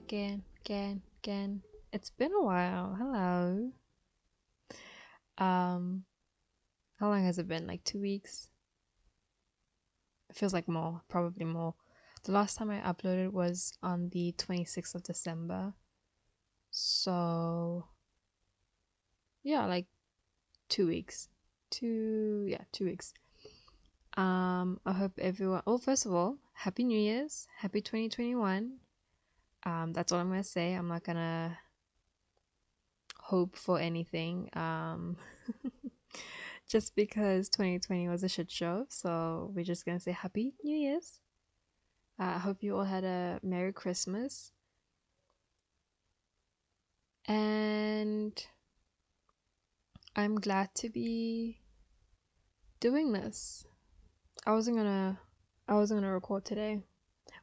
again. It's been a while. Hello. Um, how long has it been? Like 2 weeks? It feels like more, probably more. The last time I uploaded was on the 26th of December. So, yeah, like 2 weeks. 2 weeks. I hope everyone, oh, first of all, Happy New Year's. Happy 2021. That's all I'm gonna say. I'm not gonna hope for anything. Just because 2020 was a shit show. So we're just gonna say Happy New Year's. I hope you all had a Merry Christmas. And I'm glad to be doing this. I wasn't gonna I wasn't gonna record today.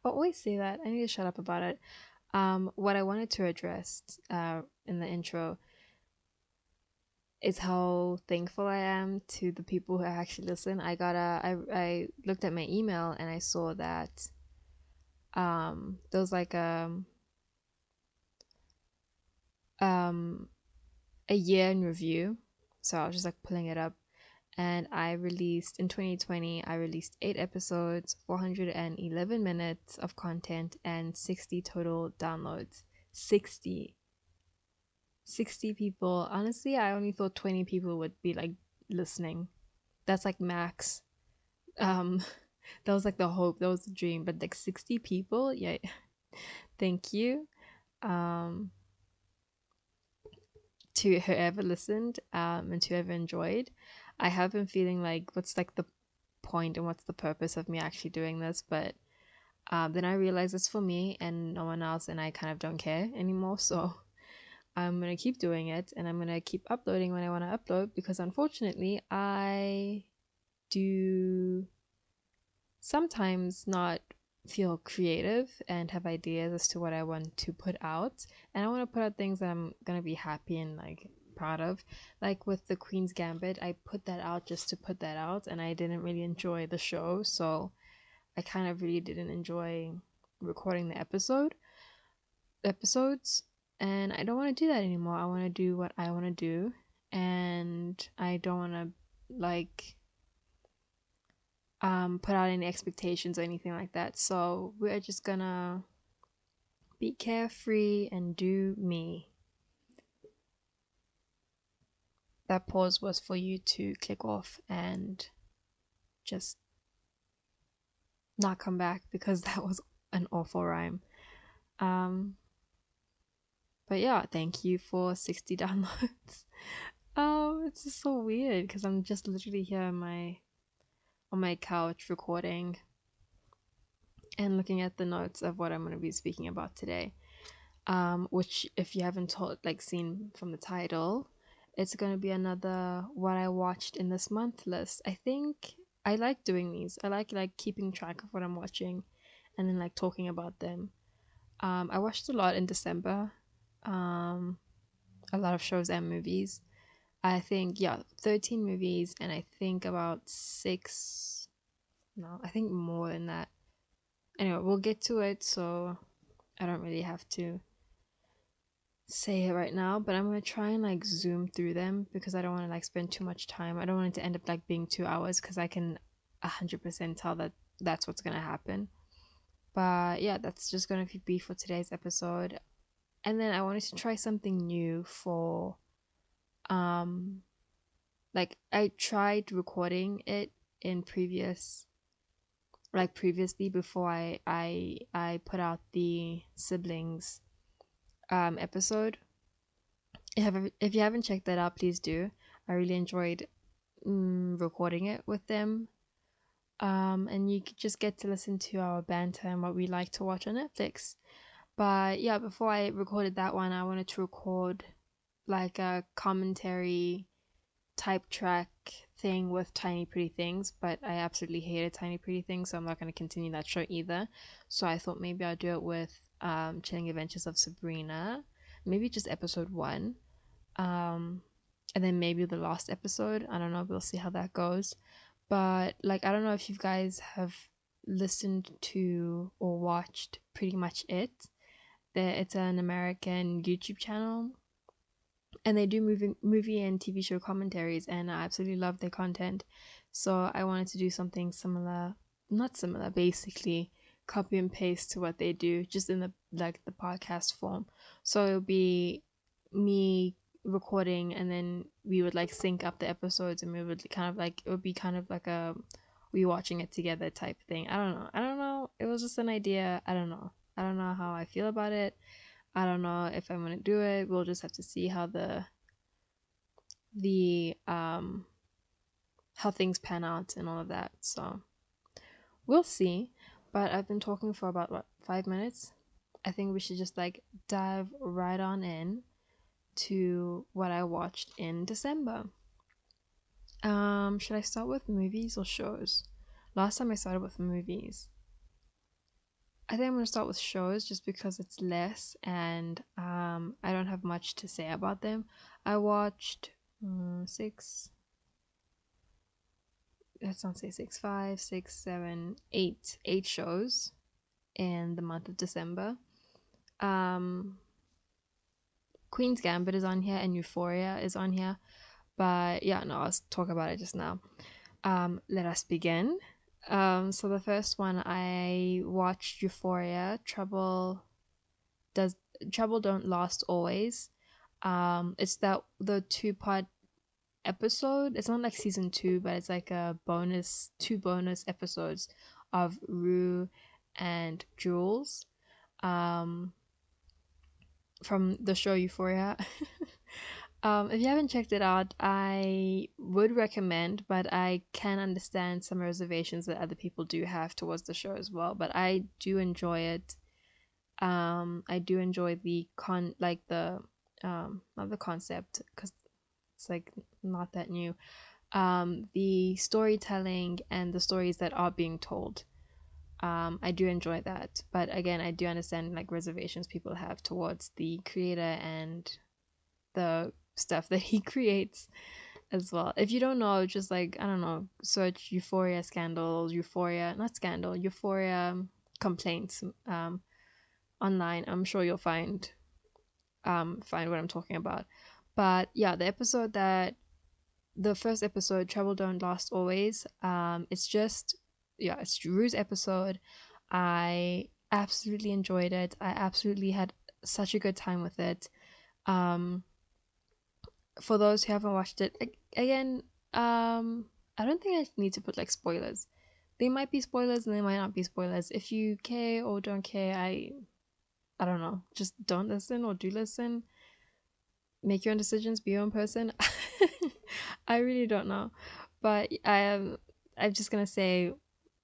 I always say that. I need to shut up about it. What I wanted to address in the intro is how thankful I am to the people who actually listen. I looked at my email and I saw that there was like um a year in review. So I was just like pulling it up, and I released in 2020 I released 8 episodes, 411 minutes of content, and 60 total downloads. 60 60 people. Honestly, I only thought 20 people would be like listening. That's like max. um that was like the hope, that was the dream, but like 60 people, yeah. Thank you. um to whoever listened, and to whoever enjoyed. I have been feeling like, what's like the point and what's the purpose of me actually doing this? But then I realized it's for me and no one else, and I kind of don't care anymore. So I'm gonna keep doing it, and I'm gonna keep uploading when I want to upload, because unfortunately I do sometimes not feel creative and have ideas as to what I want to put out. And I want to put out things that I'm going to be happy and like proud of. Like with the Queen's Gambit, I put that out just to put that out, and I didn't really enjoy the show. So I kind of really didn't enjoy recording the episodes. And I don't want to do that anymore. I want to do what I want to do. And I don't want to like put out any expectations or anything like that. So we're just gonna be carefree and do me. That pause was for you to click off and just not come back, because that was an awful rhyme. Um, but yeah, thank you for 60 downloads. It's just so weird because I'm just literally here on my couch recording and looking at the notes of what I'm going to be speaking about today. Which, if you haven't seen from the title, it's going to be another what I watched in this month list. I think I like doing these. I like keeping track of what I'm watching and then like talking about them. I watched a lot in December. Um, a lot of shows and movies. I think, yeah, 13 movies, and I think about 6, no, I think more than that. Anyway, we'll get to it, so I don't really have to say it right now, but I'm gonna try and like zoom through them, because I don't want to like spend too much time. I don't want it to end up like being 2 hours, because I can 100% tell that that's what's gonna happen. But yeah, that's just gonna be for today's episode. And then I wanted to try something new for um like I tried recording it in previously, before I put out the siblings episode. If you haven't checked that out, please do. I really enjoyed recording it with them. And you could just get to listen to our banter and what we like to watch on Netflix. But yeah, before I recorded that one, I wanted to record like a commentary type track thing with Tiny Pretty Things, but I absolutely hated Tiny Pretty Things, so I'm not going to continue that show either. So I thought maybe I'll do it with Chilling Adventures of Sabrina, maybe just episode 1, um, and then maybe the last episode. I don't know. We'll see how that goes. But like, I don't know if you guys have listened to or watched Pretty Much It. It's an American YouTube channel, and they do movie and TV show commentaries, and I absolutely love their content. So I wanted to do something similar, not similar, basically copy and paste to what they do, just in the like the podcast form. So it'll be me recording, and then we would like sync up the episodes, and we would kind of like, it would be kind of like a we watching it together type thing. I don't know. I don't know. It was just an idea. I don't know. I don't know how I feel about it. I don't know if I'm gonna do it. We'll just have to see how the how things pan out and all of that. So we'll see. But I've been talking for about what, 5 minutes. I think we should just like dive right on in to what I watched in December. Should I start with movies or shows? Last time I started with movies. I think I'm gonna start with shows just because it's less, and I don't have much to say about them. I watched six. Let's not say six, five, six, seven, eight shows in the month of December. Um, Queen's Gambit is on here and Euphoria is on here, but yeah, no, I'll talk about it just now. Let us begin. So the first one I watched Euphoria. Does Trouble Don't Last Always. It's that the two-part episode. It's not like season two, but it's like a two bonus episodes of Rue and Jules, um, from the show Euphoria. If you haven't checked it out, I would recommend, but I can understand some reservations that other people do have towards the show as well. But I do enjoy it. I do enjoy the not the concept, because it's like not that new. The storytelling and the stories that are being told. I do enjoy that, but again, I do understand like reservations people have towards the creator and the stuff that he creates as well. If you don't know, just like, I don't know, search Euphoria scandals, Euphoria, not scandal, Euphoria complaints online. I'm sure you'll find what I'm talking about. But yeah, the first episode, Trouble Don't Last Always, it's just, yeah, it's Rue's episode. I absolutely enjoyed it. I absolutely had such a good time with it. Um, for those who haven't watched it, again, I don't think I need to put like spoilers. They might be spoilers and they might not be spoilers. If you care or don't care, I don't know. Just don't listen or do listen. Make your own decisions. Be your own person. I really don't know, but I'm just gonna say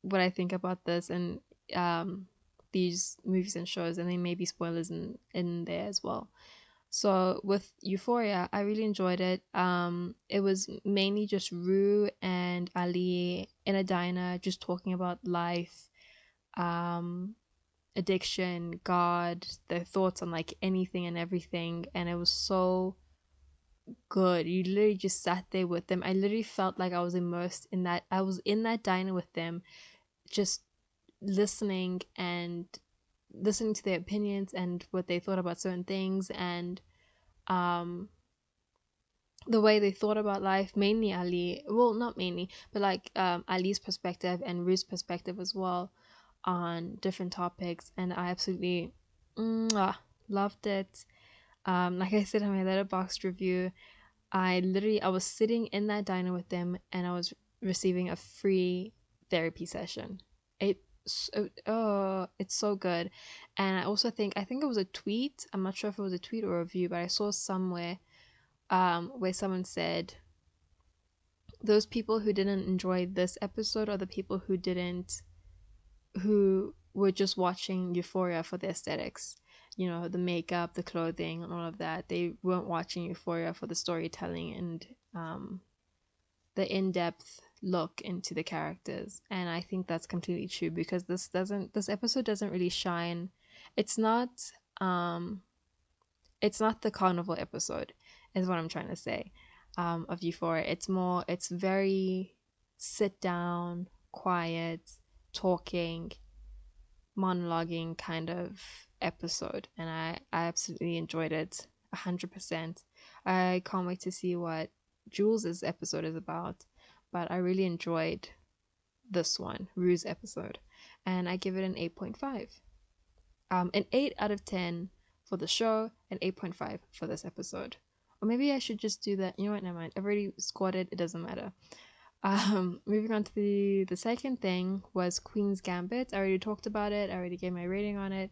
what I think about this and um these movies and shows, and they may be spoilers in there as well. So with Euphoria, I really enjoyed it. It was mainly just Rue and Ali in a diner, just talking about life, um, addiction, God, their thoughts on like anything and everything, and it was so good. You literally just sat there with them. I literally felt like I was immersed in that. I was in that diner with them, just listening and listening to their opinions and what they thought about certain things, and um the way they thought about life, mainly Ali, well, not mainly, but like Ali's perspective and Ruth's perspective as well on different topics, and I absolutely loved it. Like I said in my letterboxd review, I was sitting in that diner with them, and I was receiving a free therapy session. It's so good. And I think it was a tweet. I'm not sure if it was a tweet or a review, but I saw somewhere where someone said those people who didn't enjoy this episode are the people who were just watching Euphoria for the aesthetics, you know, the makeup, the clothing, and all of that. They weren't watching Euphoria for the storytelling and the in-depth look into the characters. And I think that's completely true, because this episode doesn't really shine. It's not um it's not the carnival episode, is what I'm trying to say, of Euphoria. It's very sit down, quiet, talking, monologuing kind of episode, and I absolutely enjoyed it 100%. I can't wait to see what Jules's episode is about, but I really enjoyed this one, Rue's episode, and I give it an 8.5. An 8 out of 10 for the show, and 8.5 for this episode. Or maybe I should just do that. You know what? Never mind. I've already scored it. It doesn't matter. Moving on to the second thing was Queen's Gambit. I already talked about it. I already gave my rating on it.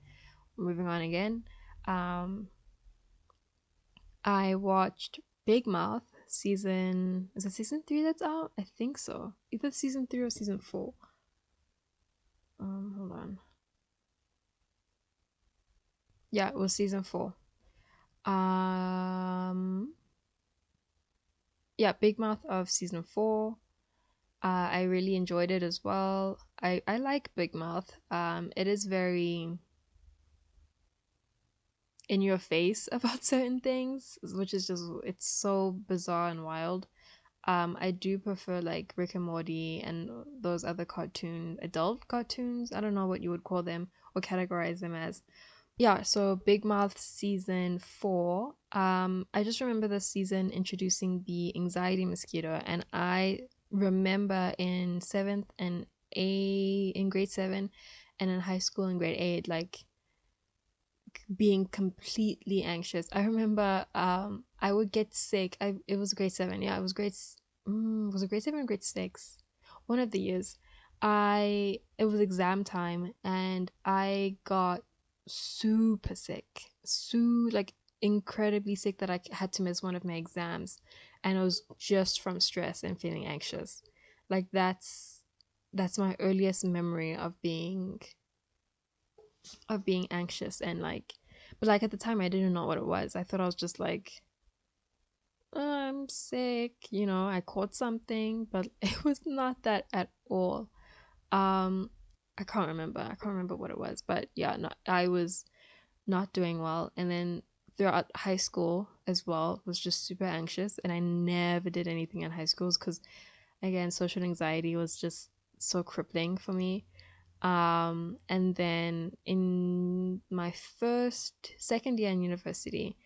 Moving on again. I watched Big Mouth season. Is it season 3 that's out? I think so. Either season 3 or season 4. Hold on. Yeah, it was season 4. Yeah, Big Mouth of season 4. I really enjoyed it as well. I like Big Mouth. It is very in your face about certain things, which is just it's so bizarre and wild. I do prefer like Rick and Morty and those other adult cartoons. I don't know what you would call them or categorize them as. Yeah, so Big Mouth season 4. I just remember this season introducing the anxiety mosquito, and I remember in seventh and in grade 7 and in high school in grade 8, like being completely anxious. I remember I would get sick. It was grade 7. Yeah, it was was it grade 7 or grade 6? One of the years. I It was exam time and I got super sick. Like incredibly sick that I had to miss one of my exams, and it was just from stress and feeling anxious. Like that's my earliest memory of being anxious, and like, but like at the time I didn't know what it was. I thought I was just like, "Oh, I'm sick, I caught something," but it was not that at all. um I can't remember what it was, but yeah, no, I was not doing well. And then throughout high school as well was just super anxious, and I never did anything in high schools because again, social anxiety was just so crippling for me. And then in my second year in university,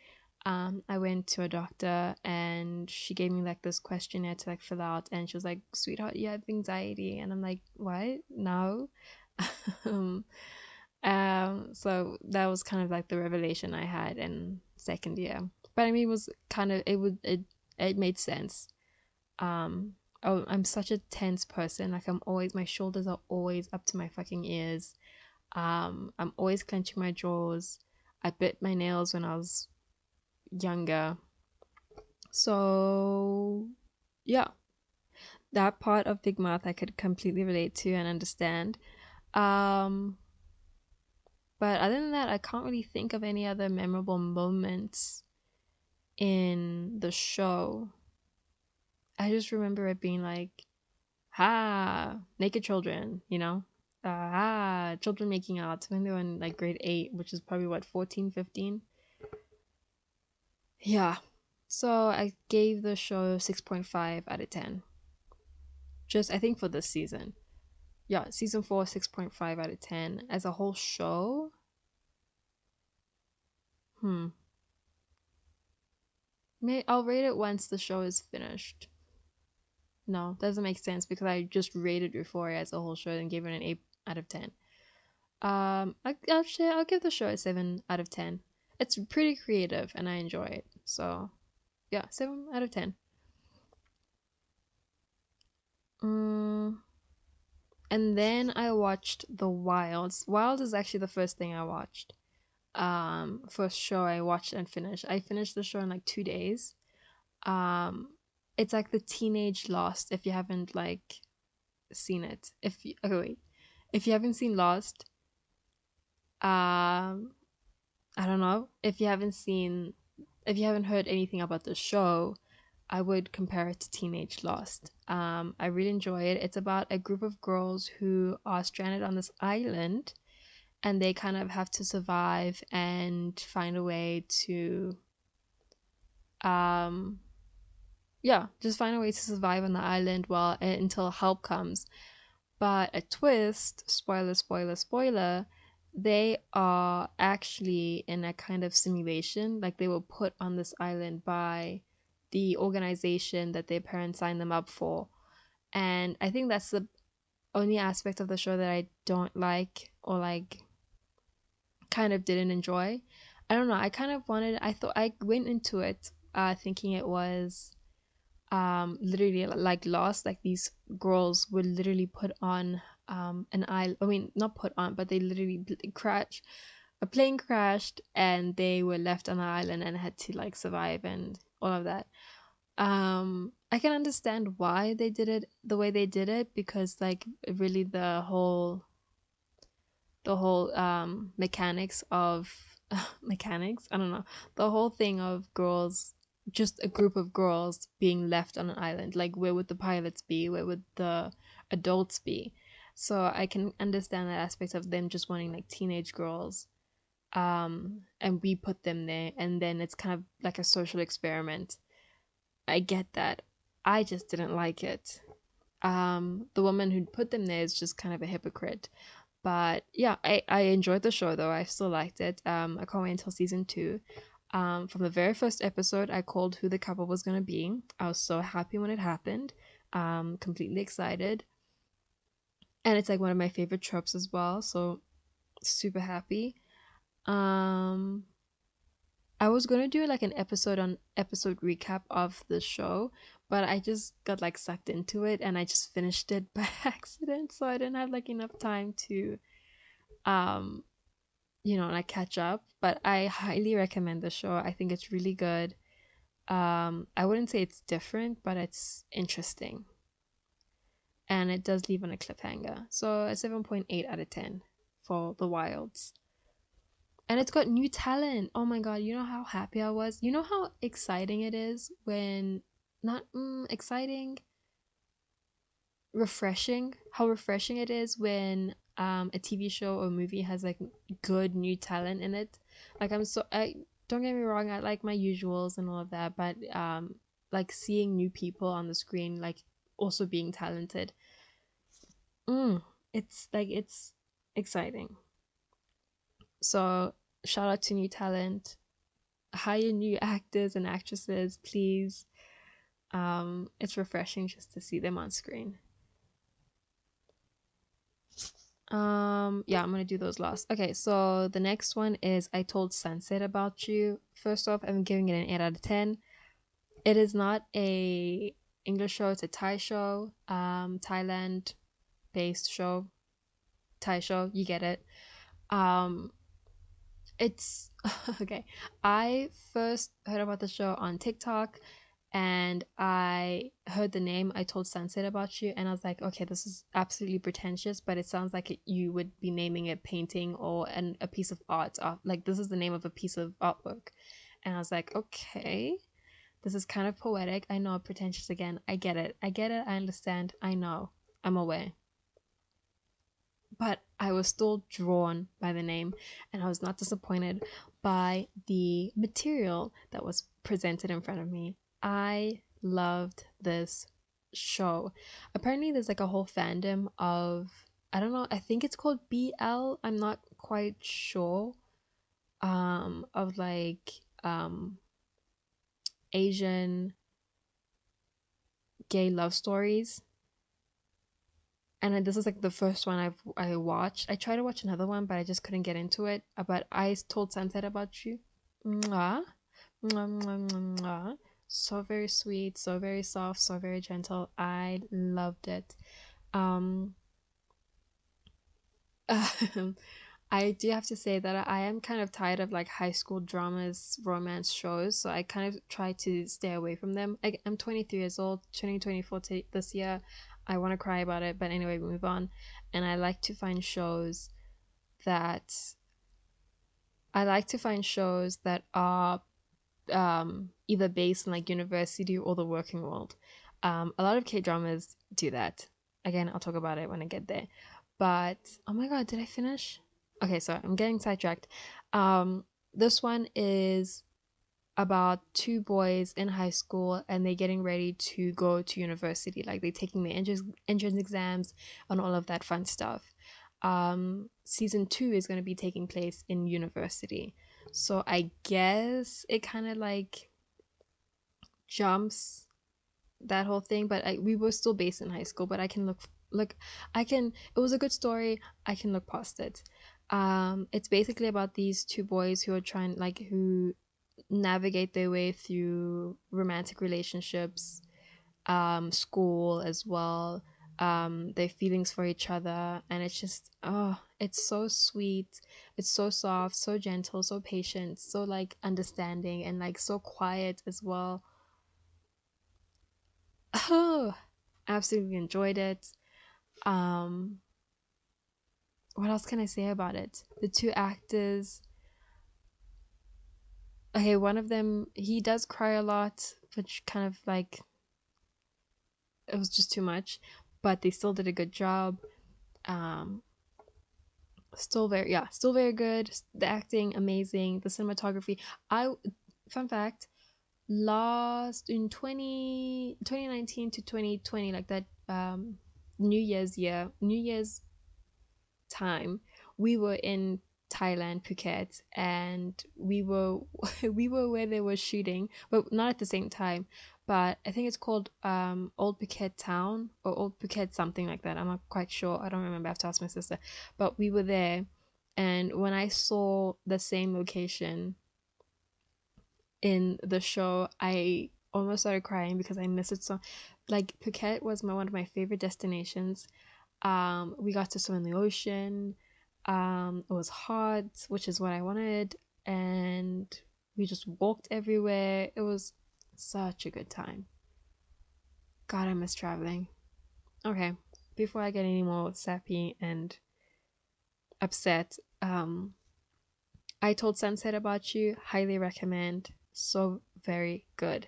I went to a doctor and she gave me like this questionnaire to like fill out, and she was like, "Sweetheart, you have anxiety," and I'm like, "What? No." um, so that was kind of like the revelation I had in second year. But I mean, it was kind of it made sense. I'm such a tense person. Like my shoulders are always up to my fucking ears. I'm always clenching my jaws. I bit my nails when I was younger. So yeah, that part of Big Mouth I could completely relate to and understand. Um, but other than that, I can't really think of any other memorable moments in the show. I just remember it being like, ha, naked children, children making out when they were in like grade 8, which is probably what, 14, 15. Yeah. So I gave the show 6.5 out of 10. Just, I think, for this season. Yeah, season 4, 6.5 out of 10. As a whole show, hmm. I'll rate it once the show is finished. No, doesn't make sense because I just rated Euphoria as a whole show and gave it an 8 out of 10. I'll give the show a 7 out of 10. It's pretty creative and I enjoy it. So, yeah, 7 out of 10. And then I watched The Wilds. Wild is actually the first thing I watched. First show I watched and finished. I finished the show in like 2 days. Um, it's like the teenage Lost. If you haven't like seen it, okay, wait, if you haven't seen Lost, I don't know. If you haven't heard anything about the show, I would compare it to Teenage Lost. I really enjoy it. It's about a group of girls who are stranded on this island, and they kind of have to survive and find a way to, um, yeah, just find a way to survive on the island until help comes. But a twist, spoiler, spoiler, spoiler, They are actually in a kind of simulation. Like they were put on this island by the organization that their parents signed them up for. And I think that's the only aspect of the show that I don't like, or like kind of didn't enjoy. I don't know. I kind of wanted, I thought I went into it thinking it was literally like Lost, like these girls were literally put on an island. I mean, not put on, but they literally crashed. A plane crashed and they were left on an island and had to like survive and all of that. I can understand why they did it the way they did it, because like really the whole mechanics of mechanics, I don't know, the whole thing of girls, just a group of girls being left on an island, like where would the pilots be, where would the adults be? So I can understand that aspect of them just wanting like teenage girls, and we put them there and then it's kind of like a social experiment. I get that. I just didn't like it. The woman who put them there is just kind of a hypocrite. But yeah, I enjoyed the show though. I still liked it. I can't wait until season two. From the very first episode, I called who the couple was gonna be. I was so happy when it happened. Completely excited. And it's like one of my favorite tropes as well. So super happy. Um, I was gonna do like an episode on episode recap of the show, but I just got like sucked into it and I just finished it by accident. So I didn't have like enough time to um like catch up. But I highly recommend the show. I think it's really good. I wouldn't say it's different, but it's interesting. And it does leave on a cliffhanger. So a 7.8 out of 10 for The Wilds. And it's got new talent. Oh my god, you know how happy I was? You know how exciting it is when not exciting, refreshing. How refreshing it is when a TV show or movie has like good new talent in it. Like I don't get me wrong, I like my usuals and all of that, but like seeing new people on the screen like also being talented. Mm, it's exciting. So shout out to new talent. Hire new actors and actresses, please. It's refreshing just to see them on screen. Yeah, I'm gonna do those last. Okay, so the next one is I Told Sunset About You. First off, I'm giving it an 8 out of 10. It is not a English show, it's a Thai show. Thailand based show. Thai show, you get it. Um, it's okay. I first heard about the show on TikTok and I heard the name I Told Sunset About You and I was like, okay, this is absolutely pretentious, but it sounds like you would be naming a painting or a piece of art. Like this is the name of a piece of artwork. And I was like, okay, this is kind of poetic. I know, pretentious again. I get it. I get it. I understand. I know. I'm aware. But I was still drawn by the name and I was not disappointed by the material that was presented in front of me. I loved this show. Apparently, there's like a whole fandom of, I don't know, I think it's called BL. I'm not quite sure. Of like Asian gay love stories. And this is like the first one I watched. I tried to watch another one, but I just couldn't get into it. But I Told Sunset About You. Mwah. Mwah, mwah, mwah, mwah. So very sweet, so very soft, so very gentle. I loved it. Um, I do have to say that I am kind of tired of like high school dramas, romance shows, so I kind of try to stay away from them. I'm 23 years old, turning 24 this year. I want to cry about it, but anyway, we move on. And that I like to find shows that are either based in like university or the working world. A lot of K dramas do that. Again, I'll talk about it when I get there. But oh my god, did I finish? Okay, so I'm getting sidetracked. This one is about two boys in high school and they're getting ready to go to university. Like they're taking the entrance exams and all of that fun stuff. season 2 is going to be taking place in university. So I guess it kind of like jumps that whole thing, but we were still based in high school. But I can look, I can. It was a good story. I can look past it. It's basically about these two boys who are trying, like, who navigate their way through romantic relationships, school as well, their feelings for each other, and it's just, oh, it's so sweet, it's so soft, so gentle, so patient, so like understanding, and like so quiet as well. Oh, absolutely enjoyed it. Um, what else can I say about it? The two actors. Okay, one of them, he does cry a lot, which kind of like, it was just too much, but they still did a good job. Um, still very good. The acting amazing. The cinematography. I Fun fact, last in 2019 to 2020, like that, New Year's time, we were in Thailand, Phuket, and we were we were where they were shooting, but not at the same time. But I think it's called Old Phuket Town or Old Phuket something like that. I'm not quite sure. I don't remember. I have to ask my sister. But we were there, and when I saw the same location in the show, I almost started crying because I miss it so. Like Phuket was one of my favorite destinations. We got to swim in the ocean. It was hot, which is what I wanted, and we just walked everywhere. It was such a good time. God, I miss traveling. Okay, before I get any more sappy and upset, I told Sunset about you. Highly recommend. So very good.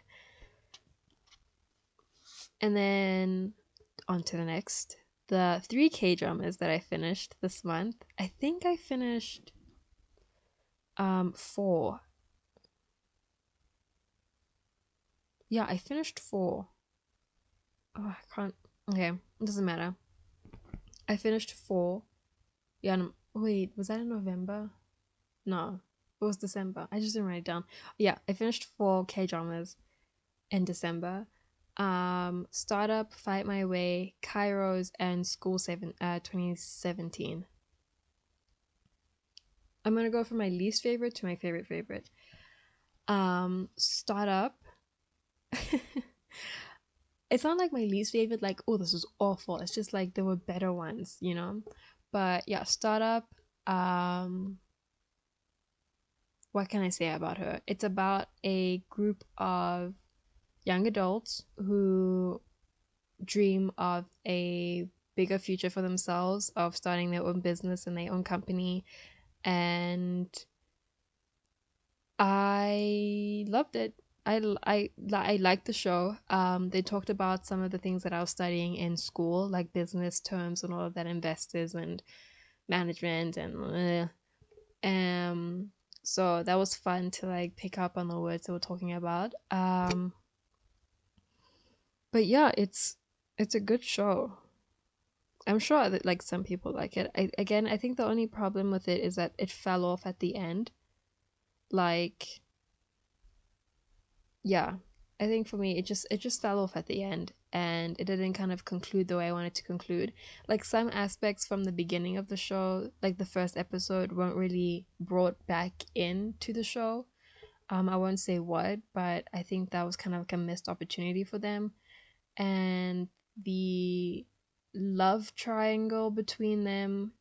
And then on to the next. The three K dramas that I finished this month. I think I finished four. Yeah, I finished four. Oh, I can't. Okay, it doesn't matter. I finished four. Yeah, wait, was that in November? No, it was December. I just didn't write it down. Yeah, I finished four K dramas in December. Startup, Fight My Way, Kairos, and 2017. I'm gonna go from my least favorite to my favorite favorite. Startup. It's not like my least favorite, like, oh, this is awful. It's just like there were better ones, you know? But yeah, Startup, um, what can I say about her? It's about a group of young adults who dream of a bigger future for themselves, of starting their own business and their own company. And I loved it. I liked the show. They talked about some of the things that I was studying in school, like business terms and all of that, investors and management and so that was fun to like pick up on the words they were talking about. But yeah, it's a good show. I'm sure that like some people like it. I think the only problem with it is that it fell off at the end. Like, yeah, I think for me it just fell off at the end, and it didn't kind of conclude the way I wanted to conclude. Like some aspects from the beginning of the show, like the first episode, weren't really brought back into the show. I won't say what, but I think that was kind of like a missed opportunity for them. And the love triangle between them,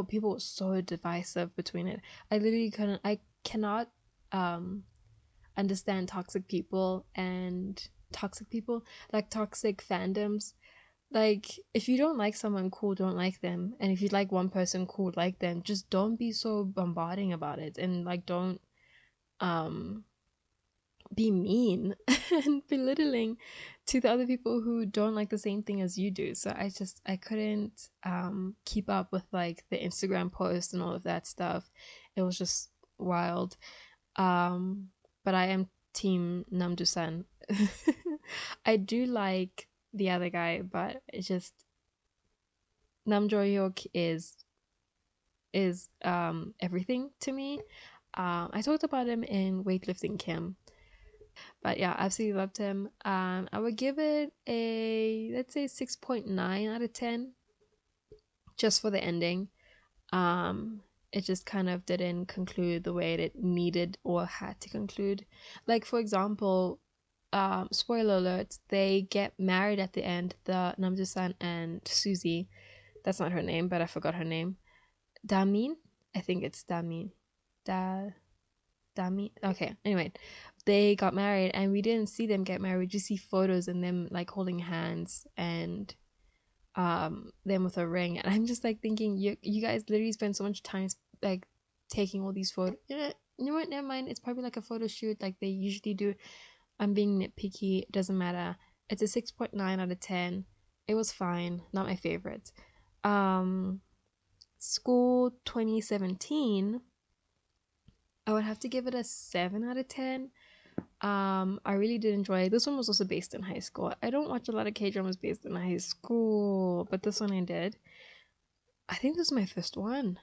people were so divisive between it. I cannot um understand toxic people, like toxic fandoms. Like, if you don't like someone, cool, don't like them. And if you like one person, cool, like them. Just don't be so bombarding about it, and like don't um be mean and belittling to the other people who don't like the same thing as you do. So I couldn't keep up with like the Instagram posts and all of that stuff. It was just wild. Um, but I am team Namdusan. I do like the other guy, but it's just Nam Jo Hyuk is is everything to me. I talked about him in Weightlifting Kim, but yeah, absolutely loved him. I would give it a, let's say, 6.9 out of 10, just for the ending. Um, it just kind of didn't conclude the way it needed or had to conclude. Like, for example, spoiler alert, they get married at the end. The Namju-san and Susie. That's not her name, but I forgot her name. Damin? I think it's Damin. Da Damin. Okay. Anyway, they got married and we didn't see them get married. We just see photos and them like holding hands and them with a ring. And I'm just like thinking, you guys literally spend so much time like taking all these photos. You know what? Never mind. It's probably like a photo shoot like they usually do. I'm being nitpicky. It doesn't matter. It's a 6.9 out of 10. It was fine. Not my favorite. Um, School 2017, I would have to give it a 7 out of 10. I really did enjoy it. This one was also based in high school. I don't watch a lot of K dramas based in high school, but this one I did. I think this is my first one.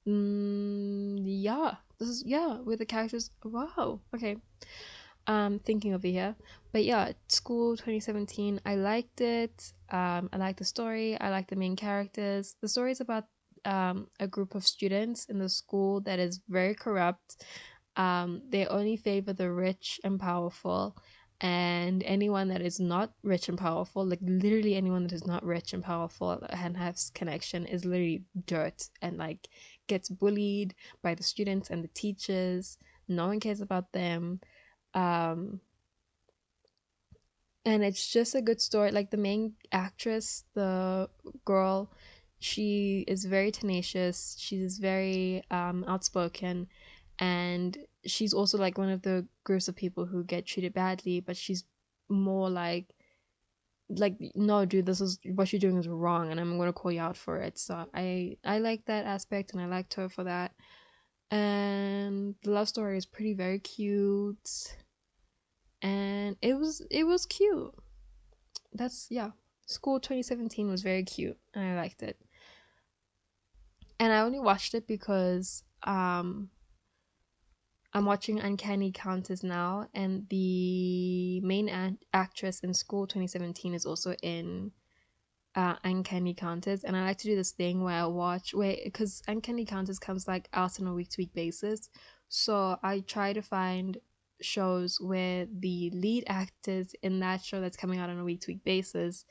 Yeah. This is, yeah, with the characters. Wow. Okay. Thinking over here. But yeah, School 2017, I liked it. I liked the story. I liked the main characters. The story is about a group of students in the school that is very corrupt. They only favor the rich and powerful, and anyone that is not rich and powerful, like literally anyone that is not rich and powerful and has connection, is literally dirt and like gets bullied by the students and the teachers. No one cares about them. um and it's just a good story. Like the main actress, the girl, she is very tenacious, she's very outspoken, and she's also like one of the groups of people who get treated badly, but she's more like, no dude, this is what you're doing is wrong and I'm going to call you out for it. So I like that aspect and I liked her for that. And the love story is pretty very cute, and it was cute. That's, yeah. School 2017 was very cute and I liked it. And I only watched it because I'm watching Uncanny Counters now, and the main actress in School 2017 is also in Uncanny Counters. And I like to do this thing where I watch, where, because Uncanny Counters comes like out on a week to week basis, so I try to find shows where the lead actors in that show that's coming out on a week to week basis,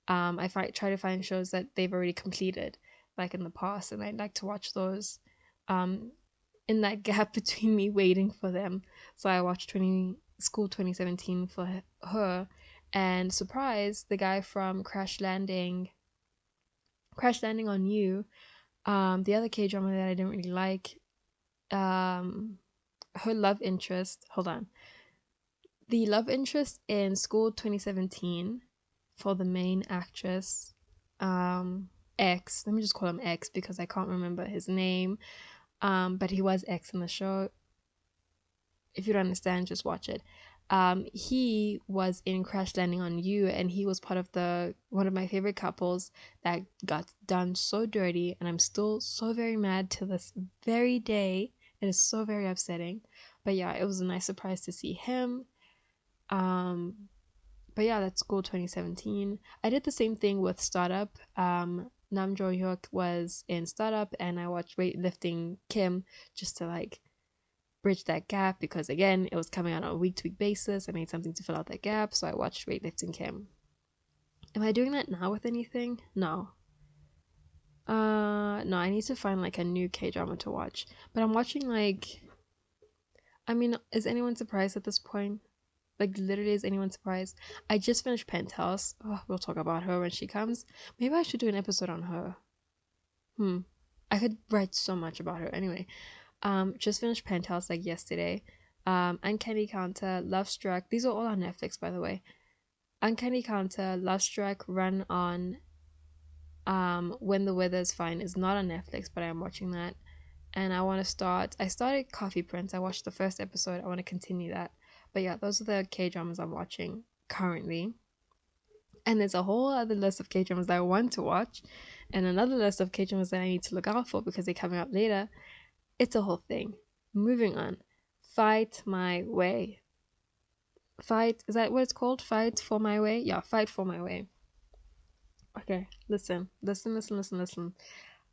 try to find shows that they've already completed, like in the past, and I'd like to watch those. Um, in that gap between me waiting for them, so I watched 2017 for her, and surprise, the guy from Crash Landing on You, the other K drama that I didn't really like, um, her love interest. Hold on, the love interest in School 2017 for the main actress, um X, let me just call him X because I can't remember his name, but he was X in the show. If you don't understand, just watch it. He was in Crash Landing on You, and he was part of the one of my favorite couples that got done so dirty, and I'm still so very mad to this very day. It is so very upsetting. But yeah, it was a nice surprise to see him. um but yeah, that's School 2017. I did the same thing with Startup. Nam Jo Hyuk was in Startup, and I watched Weightlifting Kim just to like bridge that gap because again, it was coming out on a week to week basis. I need something to fill out that gap, so I watched Weightlifting Kim. Am I doing that now with anything? No. No, I need to find like a new K drama to watch. But I'm watching like, I mean, is anyone surprised at this point? Like, literally, is anyone surprised? I just finished Penthouse. Oh, we'll talk about her when she comes. Maybe I should do an episode on her. Hmm. I could write so much about her. Anyway, just finished Penthouse like yesterday. Uncanny Counter, Love Struck. These are all on Netflix, by the way. Uncanny Counter, Love Struck, Run On. When the Weather is Fine is not on Netflix, but I am watching that. And I want to start. I started Coffee Prince. I watched the first episode. I want to continue that. But yeah, those are the K dramas I'm watching currently. And there's a whole other list of K dramas that I want to watch, and another list of K dramas that I need to look out for because they're coming up later. It's a whole thing. Moving on. Fight My Way. Fight, is that what it's called? Fight for My Way? Yeah, Fight for My Way. Okay, listen.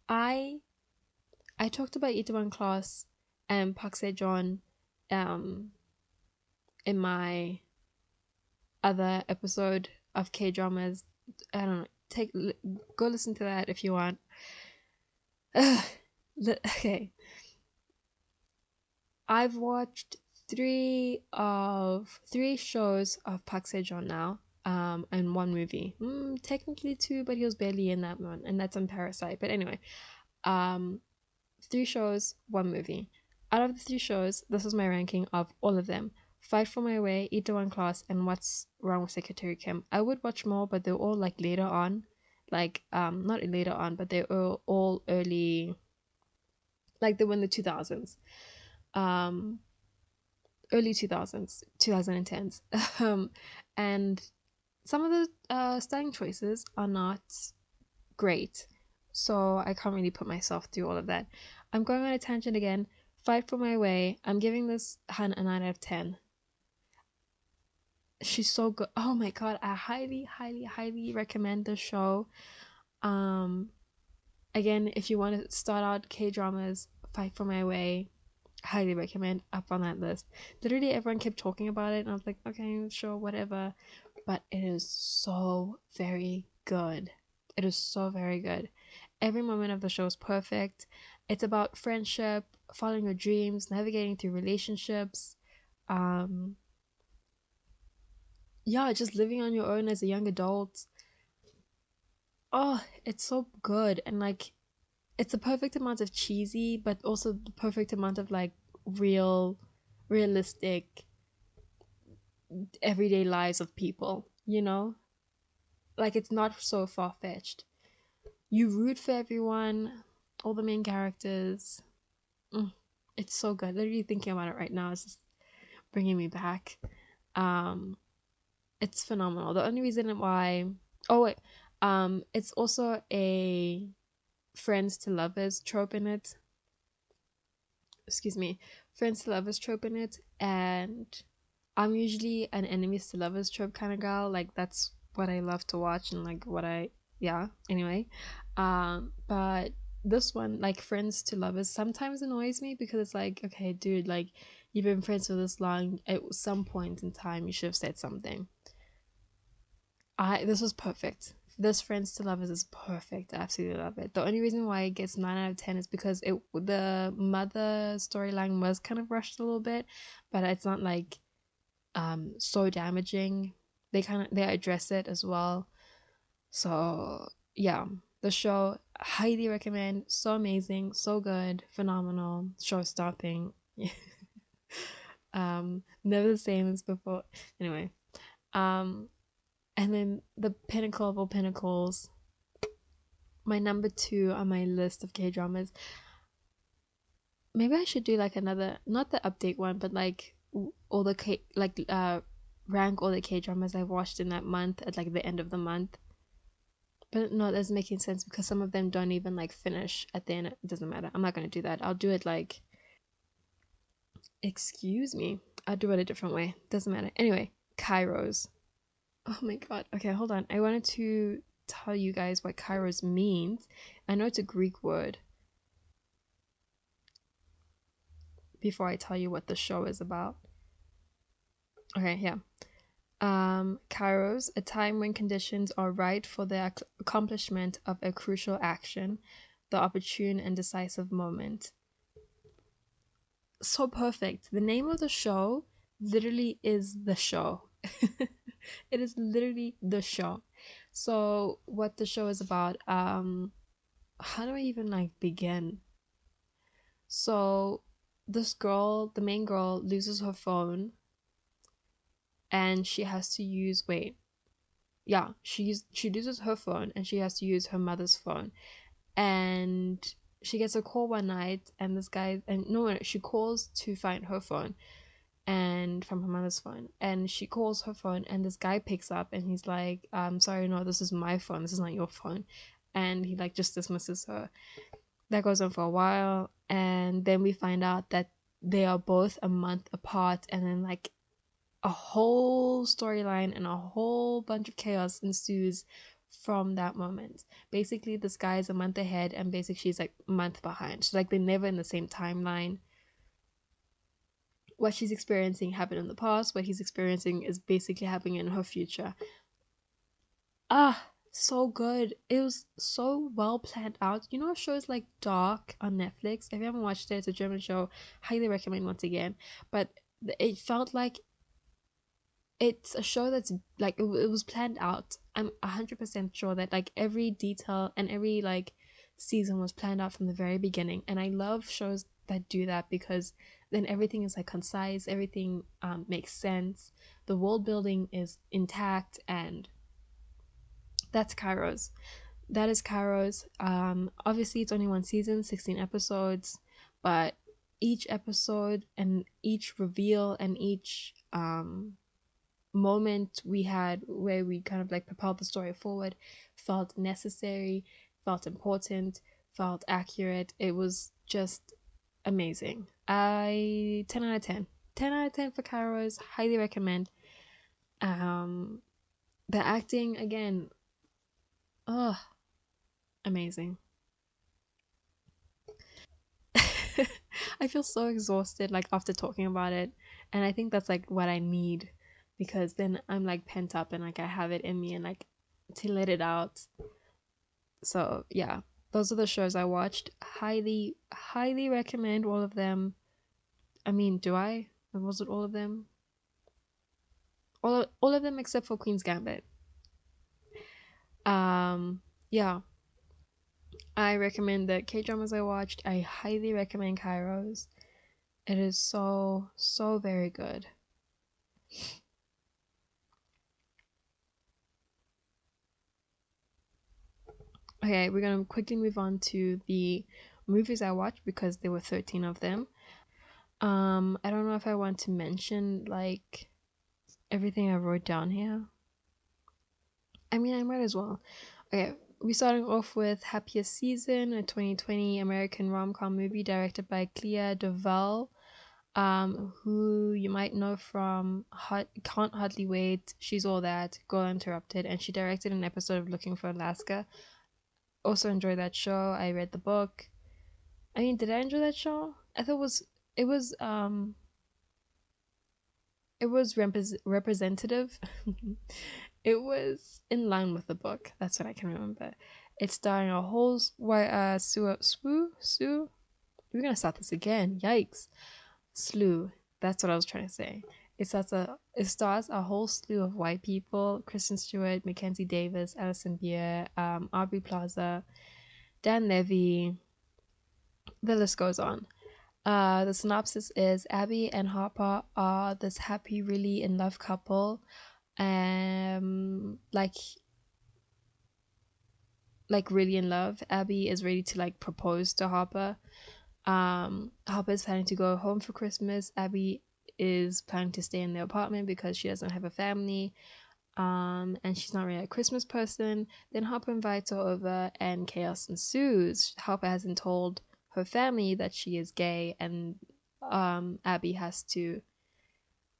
I I talked about Itaewon Class and Park Sejong um in my other episode of K dramas. I don't know. Go listen to that if you want. Okay, I've watched three shows of Park Sejong now, and one movie. Technically two, but he was barely in that one, and that's on Parasite. But anyway, um, three shows, one movie. Out of the three shows, this is my ranking of all of them. Fight for My Way, Itaewon Class, and What's Wrong with Secretary Kim. I would watch more, but they're all like later on, like not later on, but they're all early, like they were in the 2000s, um, early 2000s, 2010s, and some of the styling choices are not great, so I can't really put myself through all of that. I'm going on a tangent again. Fight for My Way. I'm giving this Han a 9 out of 10. She's so good. Oh my god, I highly recommend the show. Um, Again, if you want to start out K dramas, Fight for My Way, highly recommend, up on that list. Literally, everyone kept talking about it, and I was like, okay, sure, whatever. But it is so very good. It is so very good. Every moment of the show is perfect. It's about friendship, following your dreams, navigating through relationships. Um, yeah, just living on your own as a young adult. Oh, it's so good. And like, it's the perfect amount of cheesy, but also the perfect amount of like realistic, everyday lives of people, you know? Like, it's not so far fetched. You root for everyone, all the main characters. Mm, it's so good. Literally thinking about it right now is just bringing me back. Um, it's phenomenal. The only reason why, oh wait, it's also a friends to lovers trope in it. Excuse me, friends to lovers trope in it, and I'm usually an enemies to lovers trope kind of girl. Like that's what I love to watch and like what I yeah. Anyway, but this one, like friends to lovers, sometimes annoys me because it's like, okay, dude, like you've been friends for this long. At some point in time, you should have said something. This was perfect. This friends to lovers is perfect. I absolutely love it. The only reason why it gets 9 out of 10 is because the mother storyline was kind of rushed a little bit, but it's not like so damaging. They address it as well. So yeah, the show highly recommend. So amazing, so good, phenomenal, show stopping. Never the same as before. Anyway, um, and then the pinnacle of all pinnacles, my number two on my list of K dramas. Maybe I should do like another, not the update one, but like all the K, like rank all the K dramas I've watched in that month at like the end of the month. But no, that's making sense because some of them don't even like finish at the end. It doesn't matter. I'm not gonna do that. I'll do it like, excuse me. I'll do it a different way. Doesn't matter. Anyway, Kairos. Oh my god. Okay, hold on. I wanted to tell you guys what Kairos means. I know it's a Greek word before I tell you what the show is about. Okay, yeah. Kairos, a time when conditions are right for the accomplishment of a crucial action, the opportune and decisive moment. So perfect. The name of the show literally is the show. It is literally the show. So what the show is about, how do I even like begin? So this girl, the main girl, loses her phone and she has to use wait. Yeah, she loses her phone and she has to use her mother's phone. And she gets a call one night and this guy and no, she calls to find her phone and from her mother's phone, and she calls her phone, and this guy picks up and he's like, sorry, no, this is my phone, this is not your phone. And he like just dismisses her. That goes on for a while, and then we find out that they are both a month apart, and then like a whole storyline and a whole bunch of chaos ensues from that moment. Basically, this guy is a month ahead, and basically she's like a month behind. So like they're never in the same timeline. What she's experiencing happened in the past. What he's experiencing is basically happening in her future. Ah, so good. It was so well planned out. You know, shows like Dark on Netflix. If you haven't watched it, it's a German show. Highly recommend once again. But it felt like it's a show that's like it was planned out. I'm 100% sure that like every detail and every like season was planned out from the very beginning. And I love shows that do that because then everything is like concise, everything makes sense, the world building is intact, and that's Kairos. That is Kairos. Obviously, it's only one season, 16 episodes, but each episode and each reveal and each moment we had where we kind of like propelled the story forward felt necessary, felt important, felt accurate. It was just amazing. I 10 out of 10. 10 out of 10 for Kairos. Highly recommend. Um the acting again, oh, amazing. I feel so exhausted like after talking about it, and I think that's like what I need, because then I'm like pent up and like I have it in me and like to let it out. So yeah, those are the shows I watched. Highly recommend all of them. I mean, do I? Or was it all of them? All of them except for Queen's Gambit. Yeah, I recommend the K dramas I watched. I highly recommend Kairos. It is so very good. Okay, we're gonna quickly move on to the movies I watched because there were 13 of them. I don't know if I want to mention like everything I wrote down here. I mean, I might as well. Okay, we starting off with Happiest Season, a 2020 American rom-com movie directed by Clea Duvall, who you might know from Can't Hardly Wait, She's All That, Girl Interrupted, and she directed an episode of Looking for Alaska. Also enjoyed that show. I read the book. I mean, did I enjoy that show? I thought it was um it was representative. It was in line with the book. That's what I can remember. It's starring a whole Sue. We're gonna start this again. Yikes, slew. That's what I was trying to say. It stars a whole slew of white people: Kristen Stewart, Mackenzie Davis, Alison Beer, Aubrey Plaza, Dan Levy. The list goes on. The synopsis is Abby and Harper are this happy, really in love couple. Like really in love. Abby is ready to like propose to Harper. Harper is planning to go home for Christmas. Abby is planning to stay in their apartment because she doesn't have a family. And she's not really a Christmas person. Then Harper invites her over, and chaos ensues. Harper hasn't told her family that she is gay, and Abby has to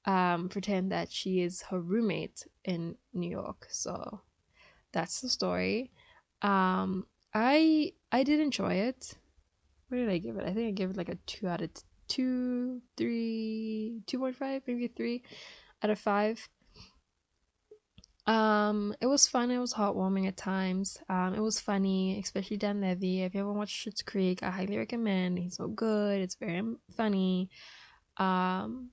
pretend that she is her roommate in New York. So that's the story. I did enjoy it. What did I give it? I think I gave it like a 2 out of 2, 3, 2.5, maybe 3 out of 5. It was fun. It was heartwarming at times. It was funny, especially Dan Levy. If you ever watched Schitt's Creek, I highly recommend. He's so good. It's very funny. Um,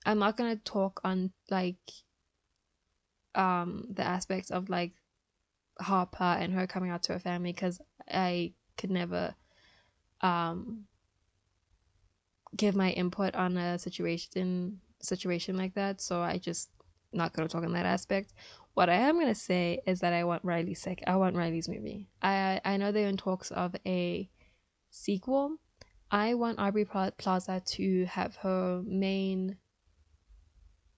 I'm not gonna talk on like the aspects of like Harper and her coming out to her family because I could never um give my input on a situation like that. So I just not gonna talk on that aspect. What I am gonna say is that I want I want Riley's movie. I know they're in talks of a sequel. I want Plaza to have her main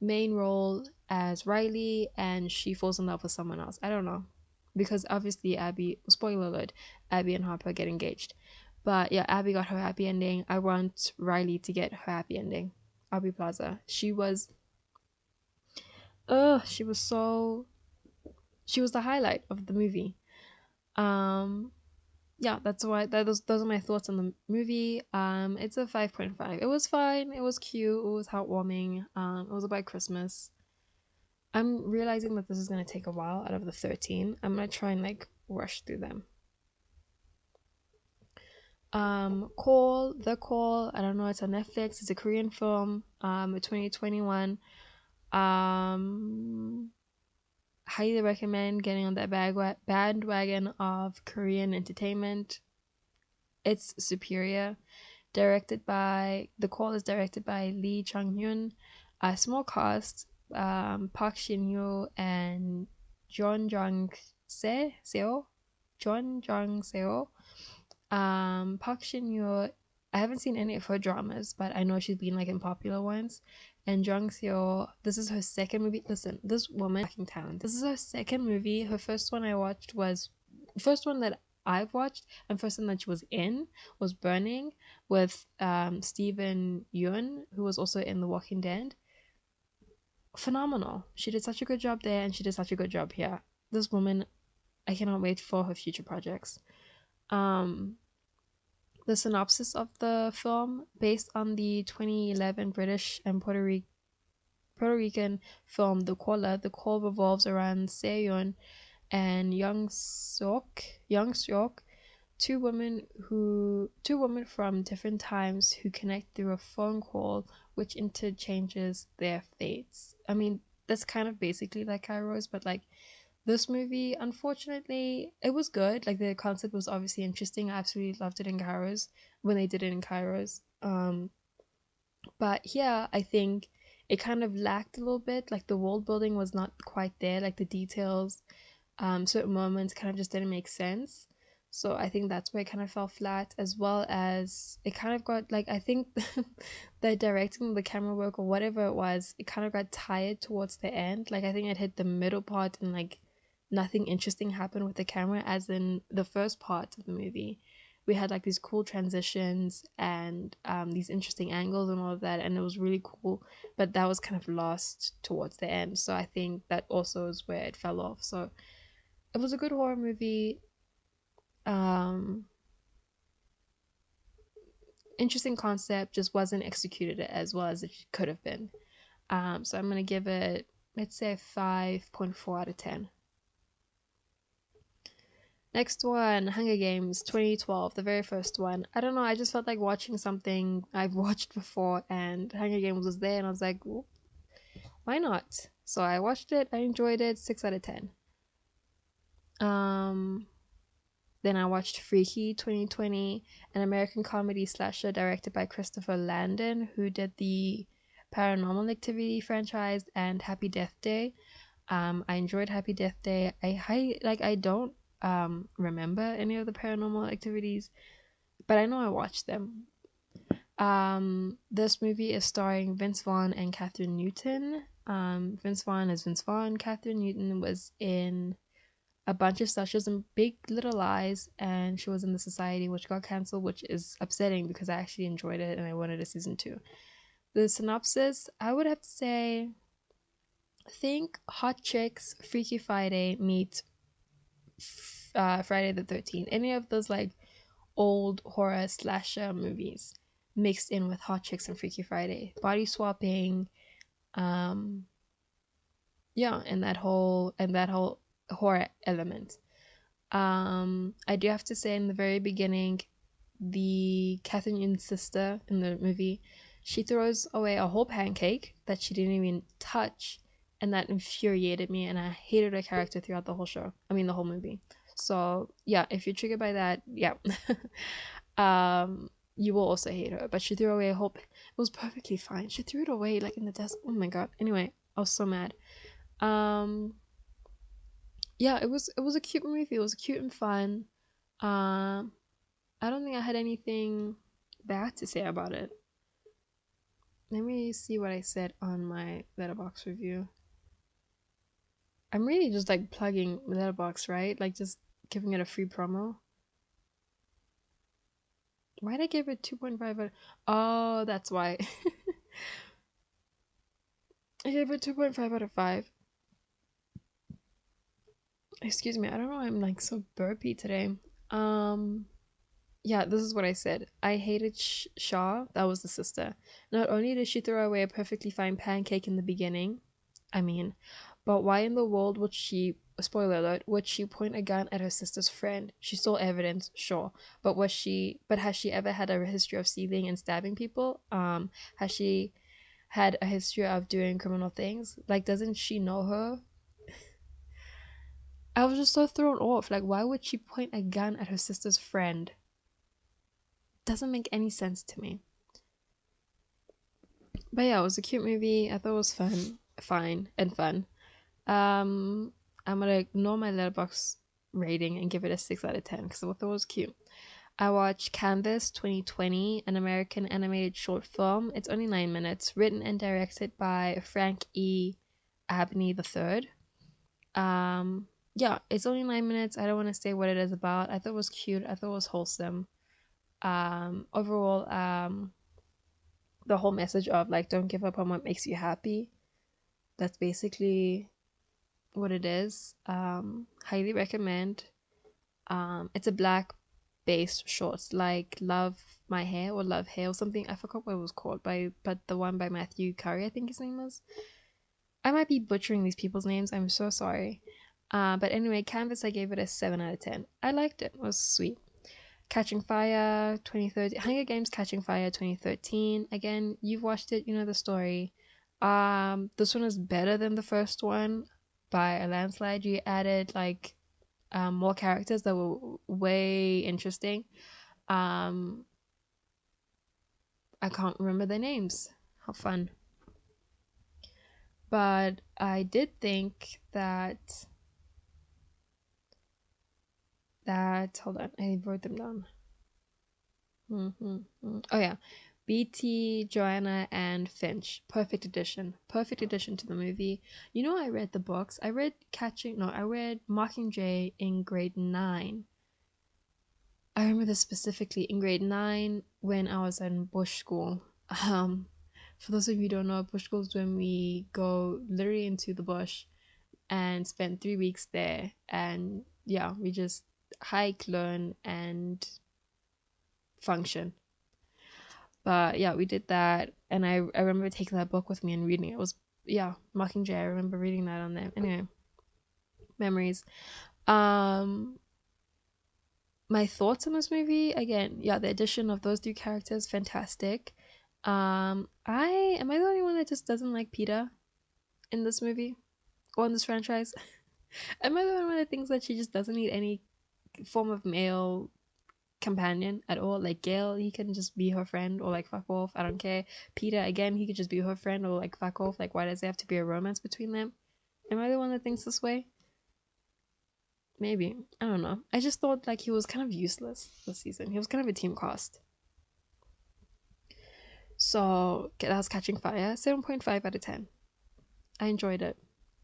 role as Riley, and she falls in love with someone else. I don't know. Because obviously Abby, spoiler alert, Abby and Harper get engaged. But yeah, Abby got her happy ending. I want Riley to get her happy ending. Aubrey Plaza. She was so she was the highlight of the movie. Um yeah, that's why those are my thoughts on the movie. It's a 5.5. It was fine, it was cute, it was heartwarming. It was about Christmas. I'm realizing that this is gonna take a while out of the 13. I'm gonna try and like rush through them. The Call. I don't know. It's on Netflix. It's a Korean film. 2021. Um, Highly recommend getting on that bandwagon of Korean entertainment. It's superior. The Call is directed by Lee Chung Hyun. A small cast. Park Shin Hyo and Jeon Jang Seo. Jeon Jang Seo. Park Shin Hyo, I haven't seen any of her dramas, but I know she's been like in popular ones. And Jung Seo, this is her second movie. Listen, this woman fucking talented. This is her second movie. Her first one I watched was first one that I've watched, and first one that she was in was Burning with Steven Yeun, who was also in The Walking Dead. Phenomenal. She did such a good job there, and she did such a good job here. This woman, I cannot wait for her future projects. Um, the synopsis of the film, based on the 2011 British and Puerto Rican film The Call revolves around Seon and Young Seok, two women from different times who connect through a phone call which interchanges their fates. I mean, that's kind of basically like Kairos, but like this movie, unfortunately, it was good. Like the concept was obviously interesting. I absolutely loved it in Kairos when they did it in Kairos. But here I think it kind of lacked a little bit. Like the world building was not quite there. Like the details, certain moments kind of just didn't make sense. So I think that's where it kind of fell flat, as well as it kind of got like, I think the directing, the camera work, or whatever it was, it kind of got tired towards the end. Like I think it hit the middle part and like nothing interesting happened with the camera, as in the first part of the movie. We had like these cool transitions and these interesting angles and all of that, and it was really cool. But that was kind of lost towards the end. So I think that also is where it fell off. So it was a good horror movie. Um, Interesting concept, just wasn't executed as well as it could have been. So I'm gonna give it, let's say, 5.4 out of 10. Next one, Hunger Games 2012, the very first one. I don't know, I just felt like watching something I've watched before, and Hunger Games was there, and I was like, why not? So I watched it, I enjoyed it, 6 out of 10. Um, Then I watched Freaky 2020, an American comedy slasher directed by Christopher Landon, who did the Paranormal Activity franchise and Happy Death Day. I enjoyed Happy Death Day. I don't remember any of the Paranormal Activities, but I know I watched them. This movie is starring Vince Vaughn and Catherine Newton. Vince Vaughn is Vince Vaughn. Catherine Newton was in a bunch of stuff. She was in Big Little Lies, and she was in The Society, which got cancelled, which is upsetting because I actually enjoyed it and I wanted a season 2. The synopsis, I would have to say, think Hot Chicks, Freaky Friday meet Friday the 13th. Any of those like old horror slasher movies mixed in with Hot Chicks and Freaky Friday. Body swapping, um, yeah, and that whole horror element. I do have to say, in the very beginning, the Catherine Yoon's sister in the movie, she throws away a whole pancake that she didn't even touch, and that infuriated me, and I hated her character throughout the whole show. I mean, the whole movie. So yeah, if you're triggered by that, yeah, you will also hate her. But she threw away a whole. It was perfectly fine. She threw it away like in the desk. Oh my god. Anyway, I was so mad. Um, yeah, it was a cute movie. It was cute and fun. Um, I don't think I had anything bad to say about it. Let me see what I said on my letterbox review. I'm really just like plugging letterbox, right? Like just giving it a free promo. Why'd I give it 2.5 out? Oh, that's why. I gave it 2.5 out of 5. Excuse me, I don't know why I'm like so burpy today. Um, yeah, this is what I said. I hated Shaw, that was the sister. Not only did she throw away a perfectly fine pancake in the beginning, I mean, but why in the world would she, spoiler alert, would she point a gun at her sister's friend? She stole evidence, sure, but has she ever had a history of stealing and stabbing people? Has she had a history of doing criminal things? Like, doesn't she know her? I was just so thrown off. Like, why would she point a gun at her sister's friend? Doesn't make any sense to me. But yeah, it was a cute movie. I thought it was fine, and fun. Um, I'm gonna ignore my letterbox rating and give it a 6 out of 10 because I thought it was cute. I watched Canvas 2020, an American animated short film. It's only 9 minutes, written and directed by Frank E. Abney III. Yeah, it's only 9 minutes. I don't want to say what it is about. I thought it was cute. I thought it was wholesome. Overall, the whole message of like don't give up on what makes you happy. That's basically what it is. Highly recommend. It's a black based shorts like Love My Hair or Love Hair or something. I forgot what it was called but the one by Matthew Curry, I think his name was. I might be butchering these people's names. I'm so sorry. But anyway, Canvas, I gave it a 7 out of 10. I liked it. It was sweet. Catching Fire 2013. Hunger Games Catching Fire 2013. Again, you've watched it, you know the story. This one is better than the first one by a landslide. You added like more characters that were way interesting. Um, I can't remember their names. How fun. But I did think that hold on, I wrote them down. Oh yeah, BT, Joanna, and Finch. Perfect addition. Perfect addition to the movie. You know, I read the books. I read Mockingjay in grade 9. I remember this specifically in grade 9 when I was in Bush School. Um, for those of you who don't know, Bush School is when we go literally into the bush and spend 3 weeks there. And yeah, we just hike, learn, and function. But yeah, we did that, and I remember taking that book with me and reading it. It was, yeah, Mockingjay. I remember reading that on there. Anyway, memories. Um, my thoughts on this movie again. Yeah, the addition of those 3 characters, fantastic. I am I the only one that just doesn't like Peeta in this movie or in this franchise? Am I the only one that thinks that she just doesn't need any form of male companion at all? Like Gail, he can just be her friend or like fuck off. I don't care. Peter, again, he could just be her friend or like fuck off. Like, why does there have to be a romance between them? Am I the one that thinks this way? Maybe. I don't know. I just thought like he was kind of useless this season. He was kind of a team cost. So that was Catching Fire. 7.5 out of 10. I enjoyed it.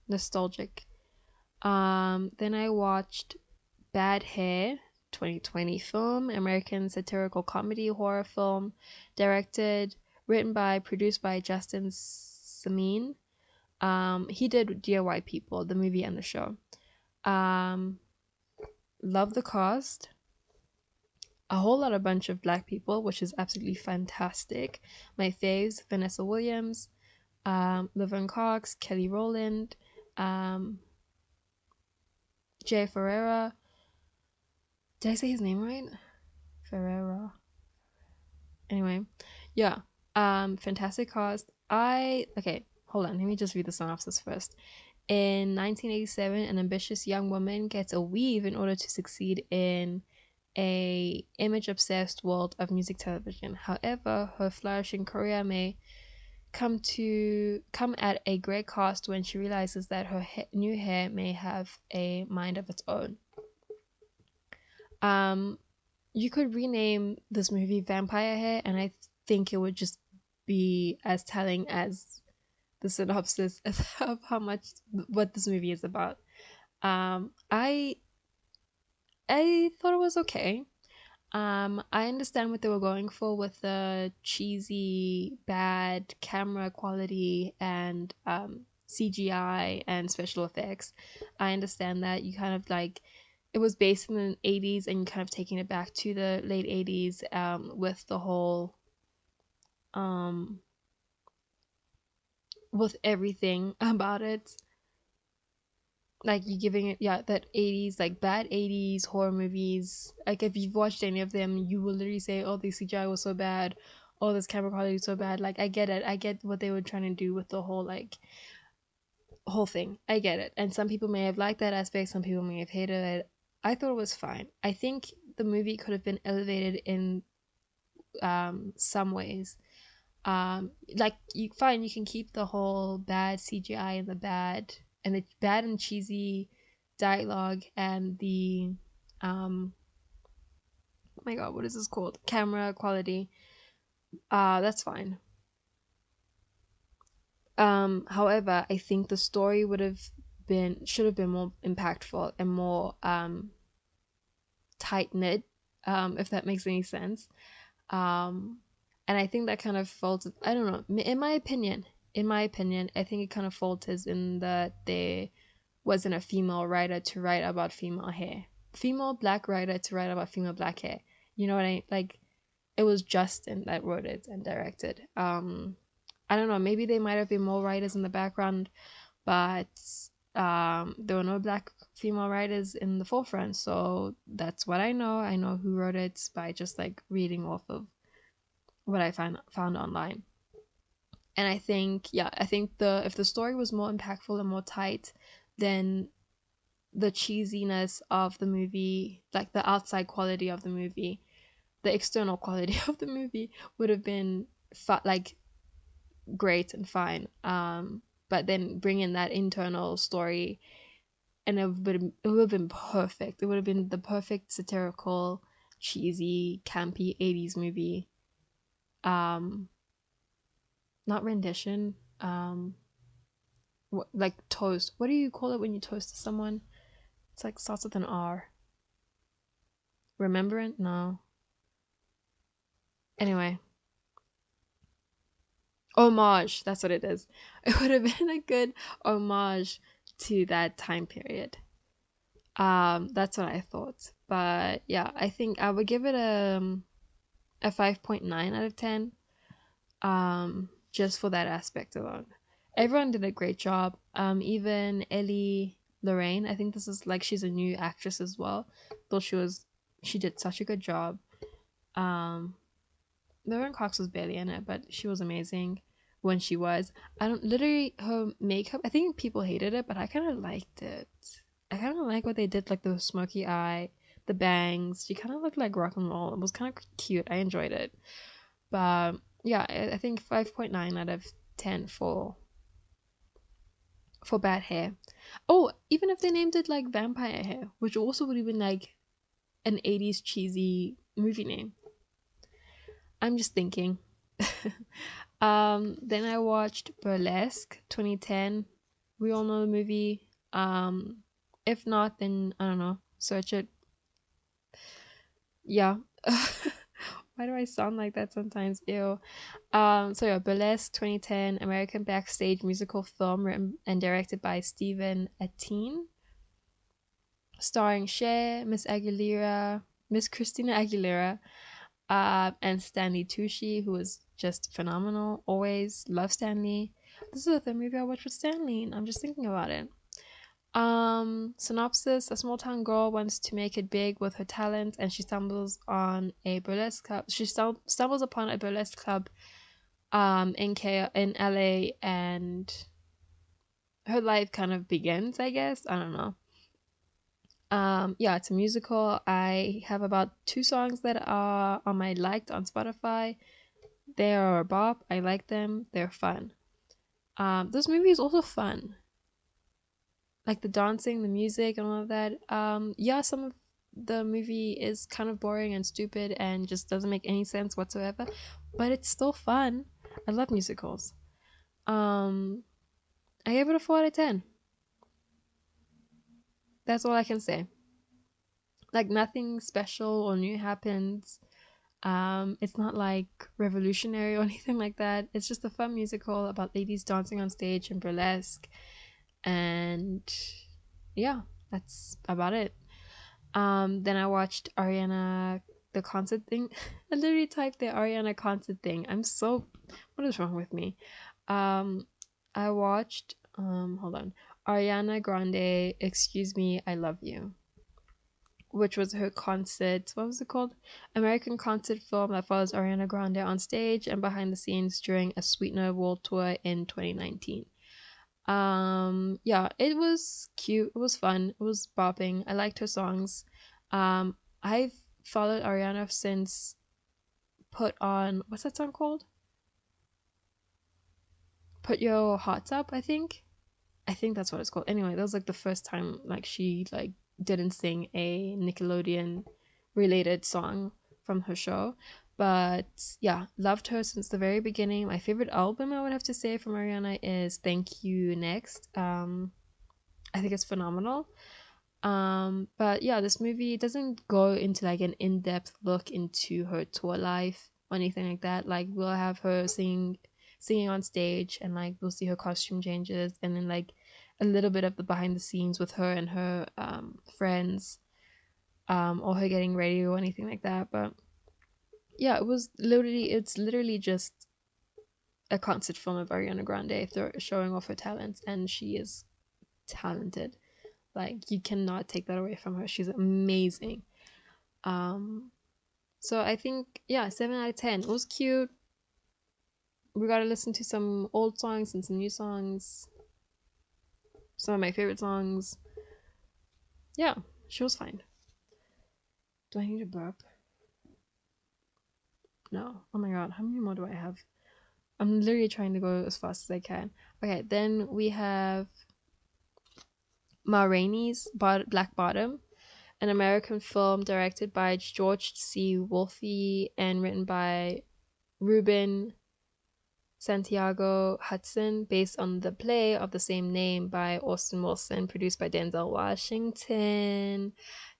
Nostalgic. Then I watched Bad Hair 2020 film, American satirical comedy horror film, directed, written by, produced by Justin Samin. He did Dear White People, the movie and the show. Um, love the cast. A whole lot of bunch of black people, which is absolutely fantastic. My faves: Vanessa Williams, Laverne Cox, Kelly Rowland, um, Jay Ferreira. Did I say his name right? Ferreira. Anyway, yeah. Fantastic cast. Okay, hold on, let me just read the synopsis first. In 1987, an ambitious young woman gets a weave in order to succeed in a image-obsessed world of music television. However, her flourishing career may come at a great cost when she realizes that her new hair may have a mind of its own. Um, you could rename this movie Vampire Hair, and I think it would just be as telling as the synopsis of how much what this movie is about. I thought it was okay. I understand what they were going for with the cheesy, bad camera quality and CGI and special effects. I understand that you kind of like it was based in the 80s and you kind of taking it back to the late 80s with the whole um, with everything about it. Like you giving it, yeah, that 80s, like bad 80s horror movies. Like if you've watched any of them, you will literally say, oh, the CGI was so bad, oh, this camera quality was so bad. Like I get it, I get what they were trying to do with the whole like whole thing. I get it, and some people may have liked that aspect, some people may have hated it. I thought it was fine. I think the movie could have been elevated in some ways. Like you fine, you can keep the whole bad CGI and the bad and cheesy dialogue and the oh my god, what is this called, camera quality. That's fine. However, I think the story would have been should have been more impactful and more tight knit, if that makes any sense. um and I think that kind of falters, I don't know, in my opinion, I think it kind of falters in that there wasn't a female writer to write about female hair, female black writer to write about female black hair. You know what I like? It was Justin that wrote it and directed. I don't know, maybe there might have been more writers in the background, but there were no black female writers in the forefront. So that's what I know. I know who wrote it by just like reading off of what I found online. And I think, yeah, I think the if the story was more impactful and more tight, then the cheesiness of the movie, like the outside quality of the movie, the external quality of the movie would have been like great and fine. But then bring in that internal story, and it would have been perfect. It would have been the perfect satirical, cheesy, campy 80s movie. Um, Not rendition. Like toast. What do you call it when you toast to someone? It's like starts with an R. Remembrance? No. Anyway, homage. That's what it is. It would have been a good homage to that time period. That's what I thought. But yeah, I think I would give it a 5.9 out of 10. Just for that aspect alone. Everyone did a great job. Even Ellie Lorraine, I think this is like she's a new actress as well. Though she did such a good job. Um, Lauren Cox was barely in it, but she was amazing when she was. I don't literally her makeup. I think people hated it, but I kind of liked it. I kind of like what they did, like the smoky eye, the bangs. She kind of looked like rock and roll. It was kind of cute. I enjoyed it. But yeah, I think 5.9 out of 10 for bad hair. Oh, even if they named it like Vampire Hair, which also would have been like an 80s cheesy movie name. I'm just thinking. Then I watched Burlesque 2010. We all know the movie. If not, then I don't know. Search it. Yeah. Why do I sound like that sometimes? Ew. So yeah, Burlesque 2010, American backstage musical film written and directed by Stephen Atteen, starring Cher, Miss Christina Aguilera, and Stanley Tucci, who was just phenomenal. Always love Stanley. This is the third movie I watched with Stanley, and I'm just thinking about it. Synopsis: a small town girl wants to make it big with her talent, and she stumbles on a burlesque club. She stumbles upon a burlesque club in LA, and her life kind of begins, I guess. I don't know. Yeah, it's a musical. I have about 2 songs that are on my liked on Spotify. They are a bop. I like them. They're fun. This movie is also fun. Like the dancing, the music, and all of that. Yeah, some of the movie is kind of boring and stupid and just doesn't make any sense whatsoever, but it's still fun. I love musicals. Um, I gave it a 4 out of 10. That's all I can say. Like nothing special or new happens. It's not like revolutionary or anything like that. It's just a fun musical about ladies dancing on stage in burlesque, and yeah, that's about it. Then I watched Ariana the concert thing. I literally typed the Ariana concert thing. What is wrong with me? Um, I watched hold on, Ariana Grande. Excuse Me, I Love You, which was her concert. What was it called? American concert film that follows Ariana Grande on stage and behind the scenes during a Sweetener World Tour in 2019. Yeah, it was cute. It was fun. It was bopping. I liked her songs. I've followed Ariana since Put On, what's that song called? Put Your Hearts Up, I think. I think that's what it's called. Anyway, that was like the first time like she like didn't sing a Nickelodeon related song from her show. But yeah, loved her since the very beginning. My favorite album I would have to say from Ariana is Thank You Next. I think it's phenomenal. But yeah, this movie doesn't go into like an in-depth look into her tour life or anything like that. Like we'll have her singing on stage, and like we'll see her costume changes, and then like a little bit of the behind the scenes with her and her friends, or her getting ready or anything like that. But yeah, it's literally just a concert film of Ariana Grande showing off her talents, and she is talented. Like you cannot take that away from her. She's amazing. Um, so I think yeah, 7 out of 10. It was cute. We got to listen to some old songs and some new songs. Some of my favorite songs. Yeah, she was fine. Do I need a burp? No. Oh my god, how many more do I have? I'm literally trying to go as fast as I can. Okay, then we have Ma Rainey's Black Bottom, an American film directed by George C. Wolfe and written by Ruben Santiago Hudson, based on the play of the same name by Austin Wilson, produced by Denzel Washington,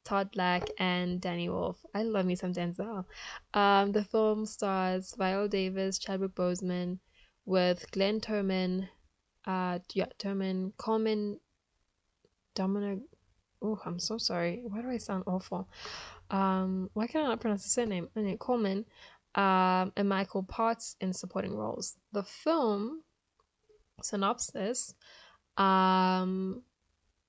Todd Black, and Danny Wolf. I love me some Denzel. The film stars Viola Davis, Chadwick Boseman, with Glenn Turman, Turman, Coleman, Dominic. Oh, I'm so sorry. Why do I sound awful? Why can't I not pronounce his surname? Anyway, Coleman, and Michael Potts in supporting roles. The film synopsis um,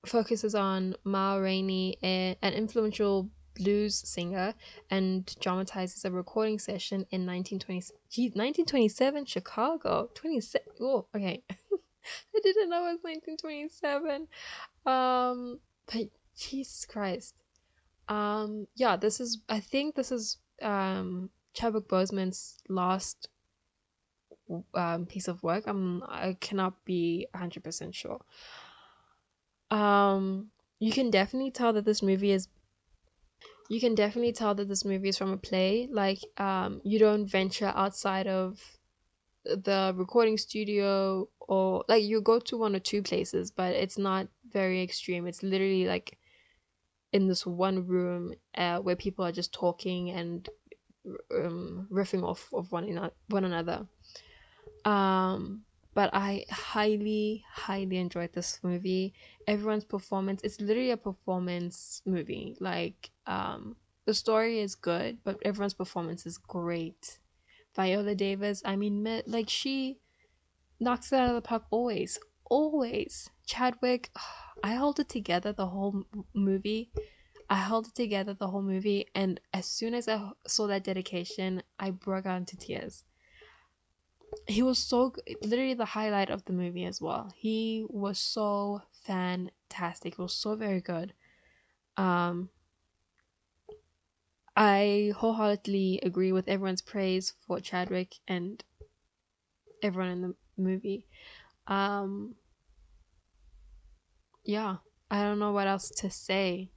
focuses on Ma Rainey, an influential blues singer, and dramatizes a recording session in 1927 Chicago. 27. Oh, okay. I didn't know it was 1927. But Jesus Christ. Yeah, I think this is Chadwick Boseman's last piece of work. I cannot be 100% sure. You can definitely tell that this movie is from a play. Like you don't venture outside of the recording studio, or like you go to one or two places, but it's not very extreme. It's literally like in this one room where people are just talking and riffing off of one another. Um, but I highly, highly enjoyed this movie. Everyone's performance, it's literally a performance movie. Like, the story is good, but everyone's performance is great. Viola Davis, I mean, like, she knocks it out of the park always. Always. Chadwick, I held it together the whole movie. And as soon as I saw that dedication, I broke out into tears. He was literally the highlight of the movie as well. He was so fantastic. It was so very good. Um, I wholeheartedly agree with everyone's praise for Chadwick and everyone in the movie. Um, yeah, I don't know what else to say.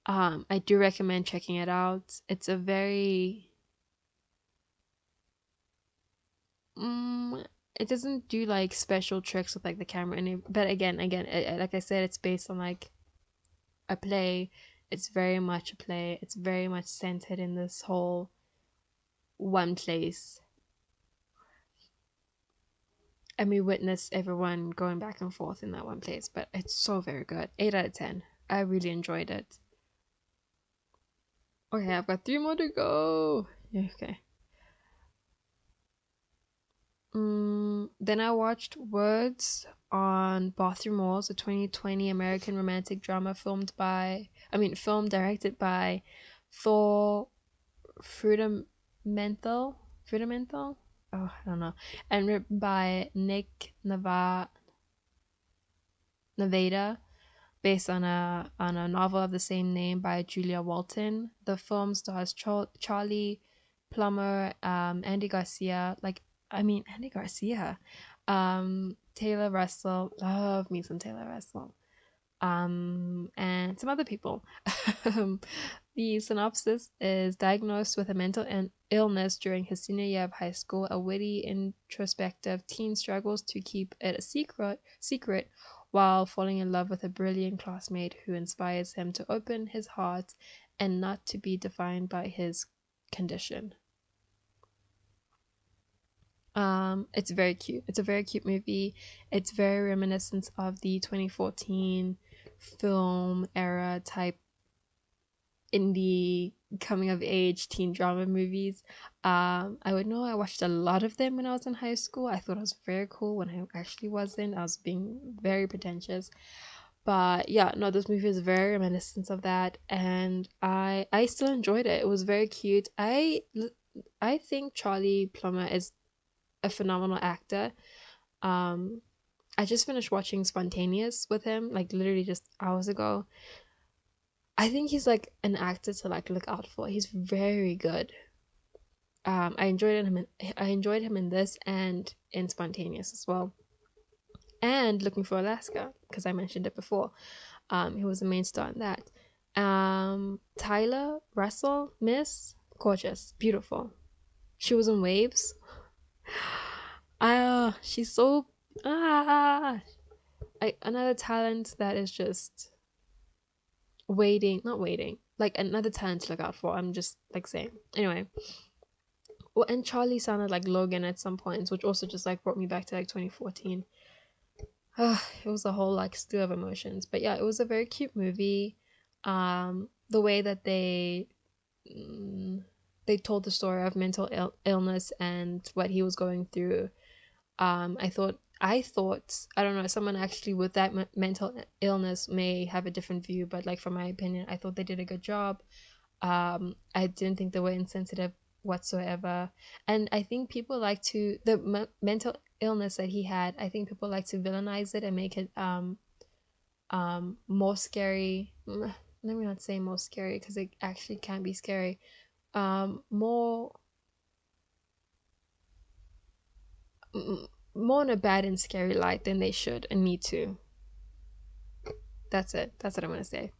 I do recommend checking it out. It's a very it doesn't do like special tricks with like the camera and it, but again, like I said, it's based on like a play. It's very much a play. It's very much centered in this whole one place, and we witness everyone going back and forth in that one place. But it's so very good. 8 out of 10. I really enjoyed it. Okay, I've got three more to go. Yeah, okay. Then I watched Words on Bathroom Walls, a 2020 American romantic drama film directed by Thor Frudamenthal. Frudamenthal? Oh, I don't know. And written by Nick Naveda, based on a novel of the same name by Julia Walton. The film stars Charlie Plummer, Andy Garcia, Taylor Russell. Love me some Taylor Russell. And some other people. The synopsis is diagnosed with a mental illness during his senior year of high school. A witty, introspective teen struggles to keep it a secret while falling in love with a brilliant classmate who inspires him to open his heart and not to be defined by his condition. It's very cute. It's a very cute movie. It's very reminiscent of the 2014 film era type indie coming of age teen drama movies. I would know I watched a lot of them when I was in high school. I thought it was very cool when I actually wasn't. I was being very pretentious. But yeah, no, this movie is very reminiscent of that, and I still enjoyed it. It was very cute. I think Charlie Plummer is a phenomenal actor. Um, I just finished watching Spontaneous with him, like literally just hours ago. I think he's like an actor to like look out for. He's very good. I enjoyed him in this and in Spontaneous as well. And Looking for Alaska, because I mentioned it before. He was the main star in that. Tyler Russell, Miss, gorgeous, beautiful. She was in Waves. She's so another talent that is just not waiting, like another talent to look out for. I'm just like saying. Anyway, well, and Charlie sounded like Logan at some points, which also just like brought me back to like 2014. It was a whole like stew of emotions, but yeah, it was a very cute movie. The way that they told the story of mental illness and what he was going through. I thought I don't know, someone actually with that mental illness may have a different view, but like from my opinion, I thought they did a good job. I didn't think they were insensitive whatsoever, and I think people like to mental illness that he had. I think people like to villainize it and make it more scary. Let me not say more scary because it actually can be scary. More more in a bad and scary light than they should and need to. That's it. That's what I'm gonna say.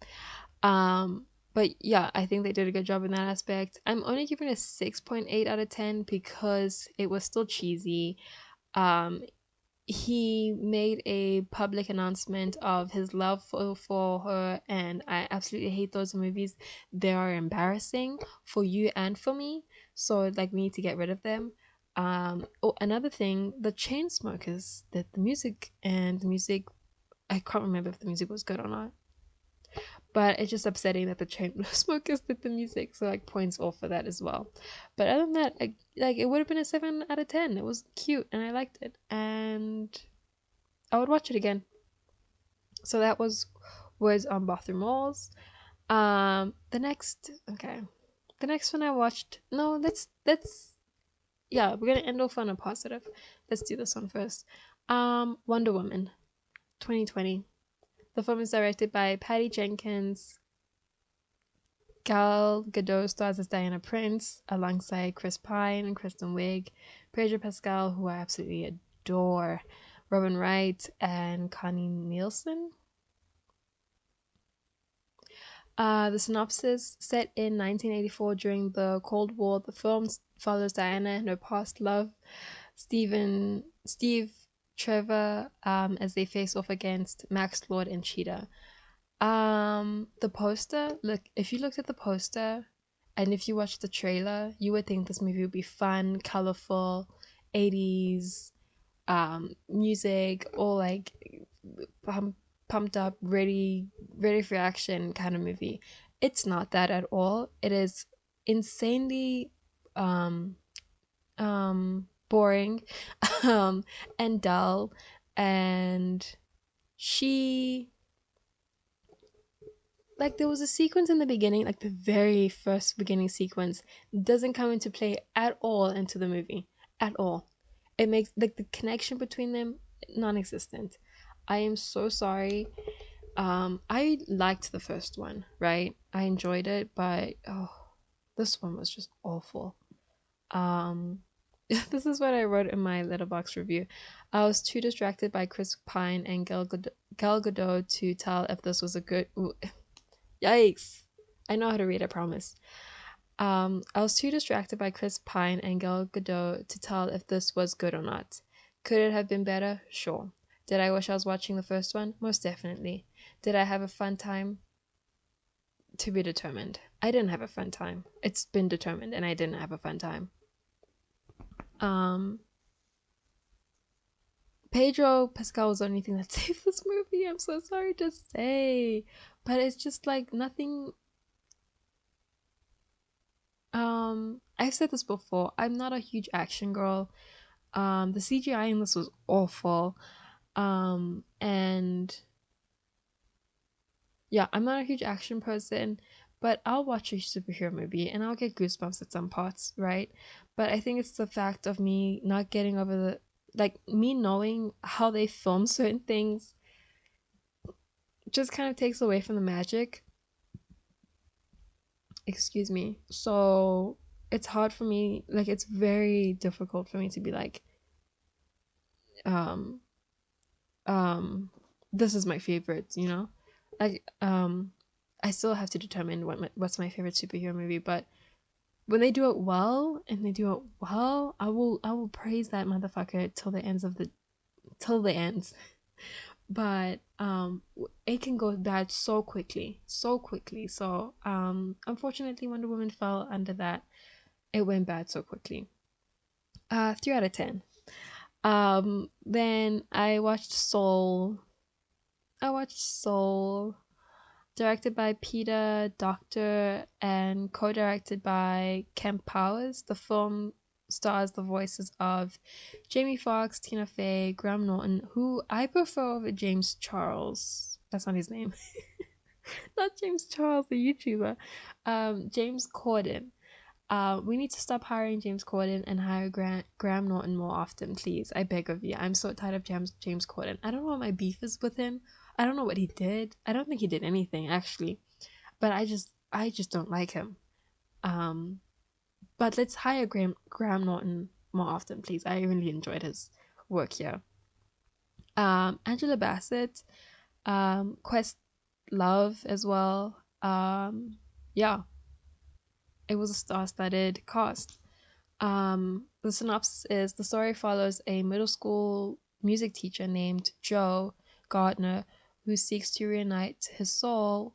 But yeah, I think they did a good job in that aspect. I'm only giving it a 6.8 out of 10 because it was still cheesy. Um, he made a public announcement of his love for her, and I absolutely hate those movies. They are embarrassing for you and for me, so like we need to get rid of them. Oh, another thing, the chain smokers, that the music, I can't remember if the music was good or not, but it's just upsetting that the chain smokers did the music, so like points off for that as well. But other than that, like it would have been a 7 out of 10. It was cute and I liked it, and I would watch it again. So that was on Bathroom Walls. The next, okay, the next one I watched. No, let's yeah, we're gonna end off on a positive. Let's do this one first. Wonder Woman, 2020. The film is directed by Patty Jenkins. Gal Gadot stars as Diana Prince alongside Chris Pine and Kristen Wiig, Pedro Pascal, who I absolutely adore, Robin Wright, and Connie Nielsen. The synopsis: set in 1984 during the Cold War, the film follows Diana and her past love, Steve Trevor, as they face off against Max Lord and Cheetah. The poster, look, if you looked at the poster and if you watched the trailer, you would think this movie would be fun, colorful, 80s, music, all like pump, pumped up, ready for action kind of movie. It's not that at all. It is insanely boring and dull, and she like there was a sequence in the beginning, like the very first beginning sequence doesn't come into play at all into the movie at all. It makes like the connection between them non-existent. I am so sorry. I liked the first one, right? I enjoyed it, but oh, this one was just awful. um this is what I wrote in my letterbox review. I was too distracted by Chris Pine and Gal Gadot to tell if this was a good yikes. I know how to read, I promise. I was too distracted by Chris Pine and Gal Gadot to tell if this was good or not. Could it have been better? Sure. Did I wish I was watching the first one? Most definitely. Did I have a fun time? To be determined. I didn't have a fun time. It's been determined, and I didn't have a fun time. Um, Pedro Pascal was the only thing that saved this movie. I'm so sorry to say, but it's just like nothing. I've said this before. I'm not a huge action girl. The CGI in this was awful. And yeah, I'm not a huge action person, but I'll watch a superhero movie and I'll get goosebumps at some parts, right? But I think it's the fact of me not getting over the like me knowing how they film certain things just kind of takes away from the magic. Excuse me. So it's hard for me, like it's very difficult for me to be like, um, this is my favorite, you know? Like, I still have to determine what's my favorite superhero movie, but when they do it well and they do it well, I will praise that motherfucker till the ends. But it can go bad so quickly, so quickly. So unfortunately Wonder Woman fell under that. It went bad so quickly. 3 out of 10. Then I watched Soul, directed by Peter Docter and co-directed by Kemp Powers. The film stars the voices of Jamie Foxx, Tina Fey, Graham Norton, who I prefer over James Charles. That's not his name. Not James Charles, the YouTuber. James Corden. We need to stop hiring James Corden and hire Graham Norton more often, please. I beg of you. I'm so tired of James Corden. I don't know what my beef is with him. I don't know what he did. I don't think he did anything actually, but I just don't like him. Um, but let's hire Graham Norton more often, please. I really enjoyed his work here. Angela Bassett, Quest Love as well. Yeah, it was a star-studded cast. The synopsis is the story follows a middle school music teacher named Joe Gardner who seeks to reunite his soul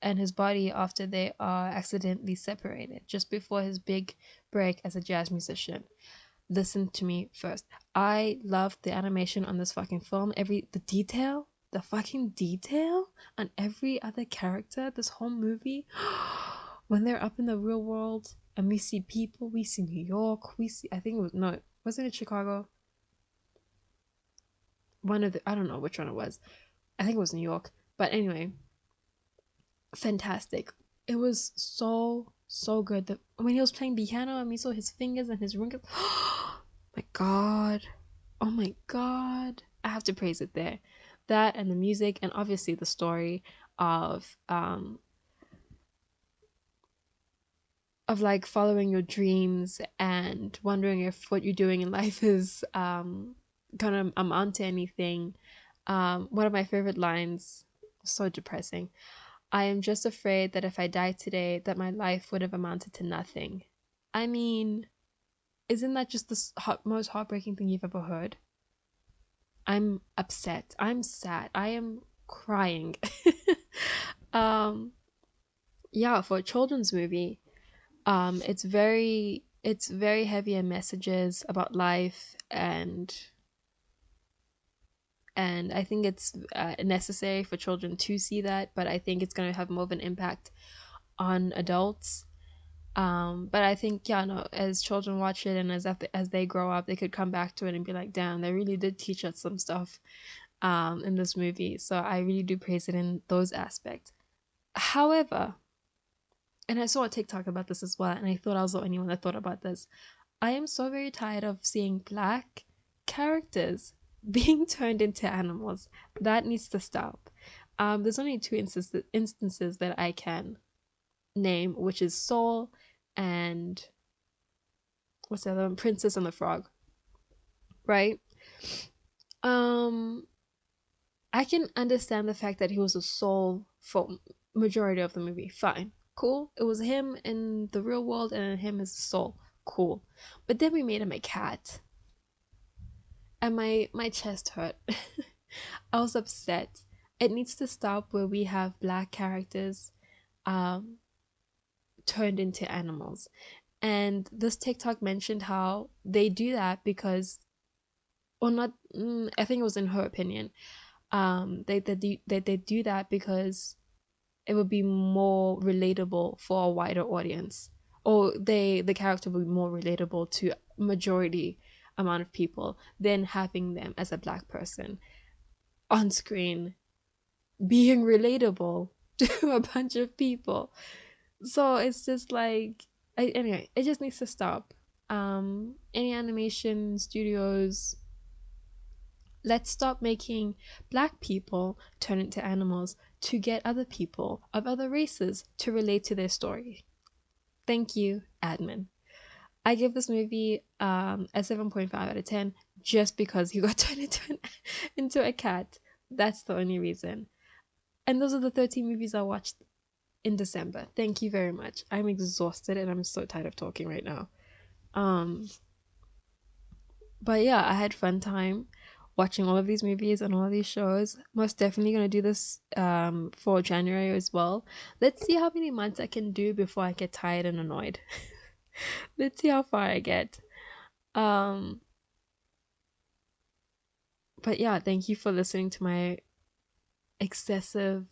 and his body after they are accidentally separated just before his big break as a jazz musician. Listen to me first. I love the animation on this fucking film. The fucking detail on every other character. This whole movie, when they're up in the real world and we see people, we see New York, we see. I think it was no, wasn't it Chicago? I don't know which one it was. I think it was New York. But anyway, fantastic. It was so good. When he was playing piano and we saw his fingers and his ringers. My god. Oh my god. I have to praise it there. That and the music and obviously the story of like following your dreams and wondering if what you're doing in life is gonna amount to anything. One of my favorite lines, so depressing. I am just afraid that if I die today, that my life would have amounted to nothing. I mean, isn't that just the most heartbreaking thing you've ever heard? I'm upset. I'm sad. I am crying. um, yeah, for a children's movie, it's very heavy in messages about life, and I think it's necessary for children to see that, but I think it's going to have more of an impact on adults. But I think, yeah, no, as children watch it and as they grow up, they could come back to it and be like, damn, they really did teach us some stuff in this movie. So I really do praise it in those aspects. However, and I saw a TikTok about this as well, and I thought I was the only one that thought about this. I am so very tired of seeing black characters being turned into animals. That needs to stop. There's only two instances that I can name, which is Soul and what's the other one? Princess and the Frog, right? Um, I can understand the fact that he was a soul for majority of the movie. Fine, cool. It was him in the real world and him as a soul. Cool. But then we made him a cat, and my chest hurt. I was upset. It needs to stop where we have black characters um turned into animals. And this TikTok mentioned how they do that because, or not, I think it was in her opinion, they do that because it would be more relatable for a wider audience, or the character would be more relatable to majority amount of people than having them as a black person on screen being relatable to a bunch of people. So it's just like, anyway, it just needs to stop. Any animation studios, let's stop making black people turn into animals to get other people of other races to relate to their story. Thank you, admin. I give this movie a 7.5 out of 10 just because he got turned into a cat. That's the only reason. And those are the 13 movies I watched in December. Thank you very much. I'm exhausted and I'm so tired of talking right now. Um, but yeah, I had fun time watching all of these movies and all of these shows. Most definitely gonna do this for January as well. Let's see how many months I can do before I get tired and annoyed. Let's see how far I get. Um, but yeah, thank you for listening to my excessive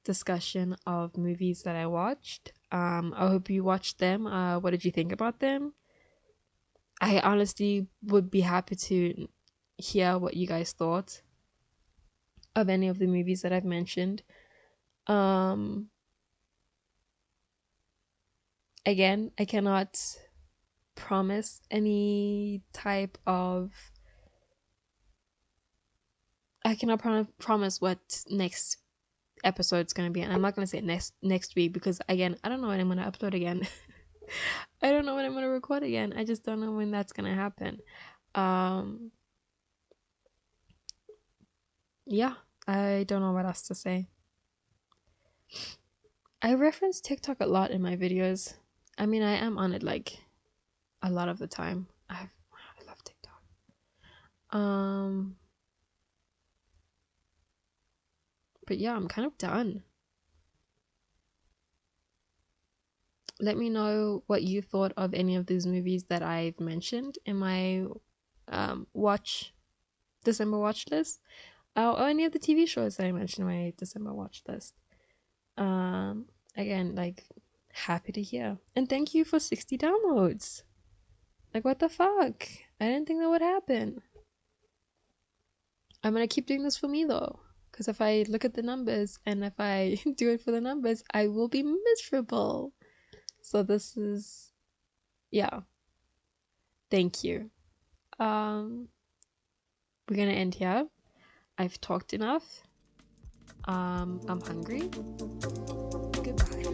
discussion of movies that I watched. I hope you watched them. What did you think about them? I honestly would be happy to hear what you guys thought of any of the movies that I've mentioned. Um, Again, I cannot promise any type of. I cannot promise what next episode's gonna be, and I'm not gonna say next week because again, I don't know when I'm gonna upload again. I don't know when I'm gonna record again. I just don't know when that's gonna happen. Um, yeah, I don't know what else to say. I reference TikTok a lot in my videos. I mean, I am on it like a lot of the time. I love TikTok. Um, but yeah, I'm kind of done. Let me know what you thought of any of these movies that I've mentioned in my watch December watch list, or any of the TV shows that I mentioned in my December watch list. Um, Again, like, happy to hear, and thank you for 60 downloads. Like, what the fuck? I didn't think that would happen. I'm gonna keep doing this for me though, because if I look at the numbers and if I do it for the numbers, I will be miserable. So this is, yeah. Thank you. We're gonna end here. I've talked enough. I'm hungry. Goodbye.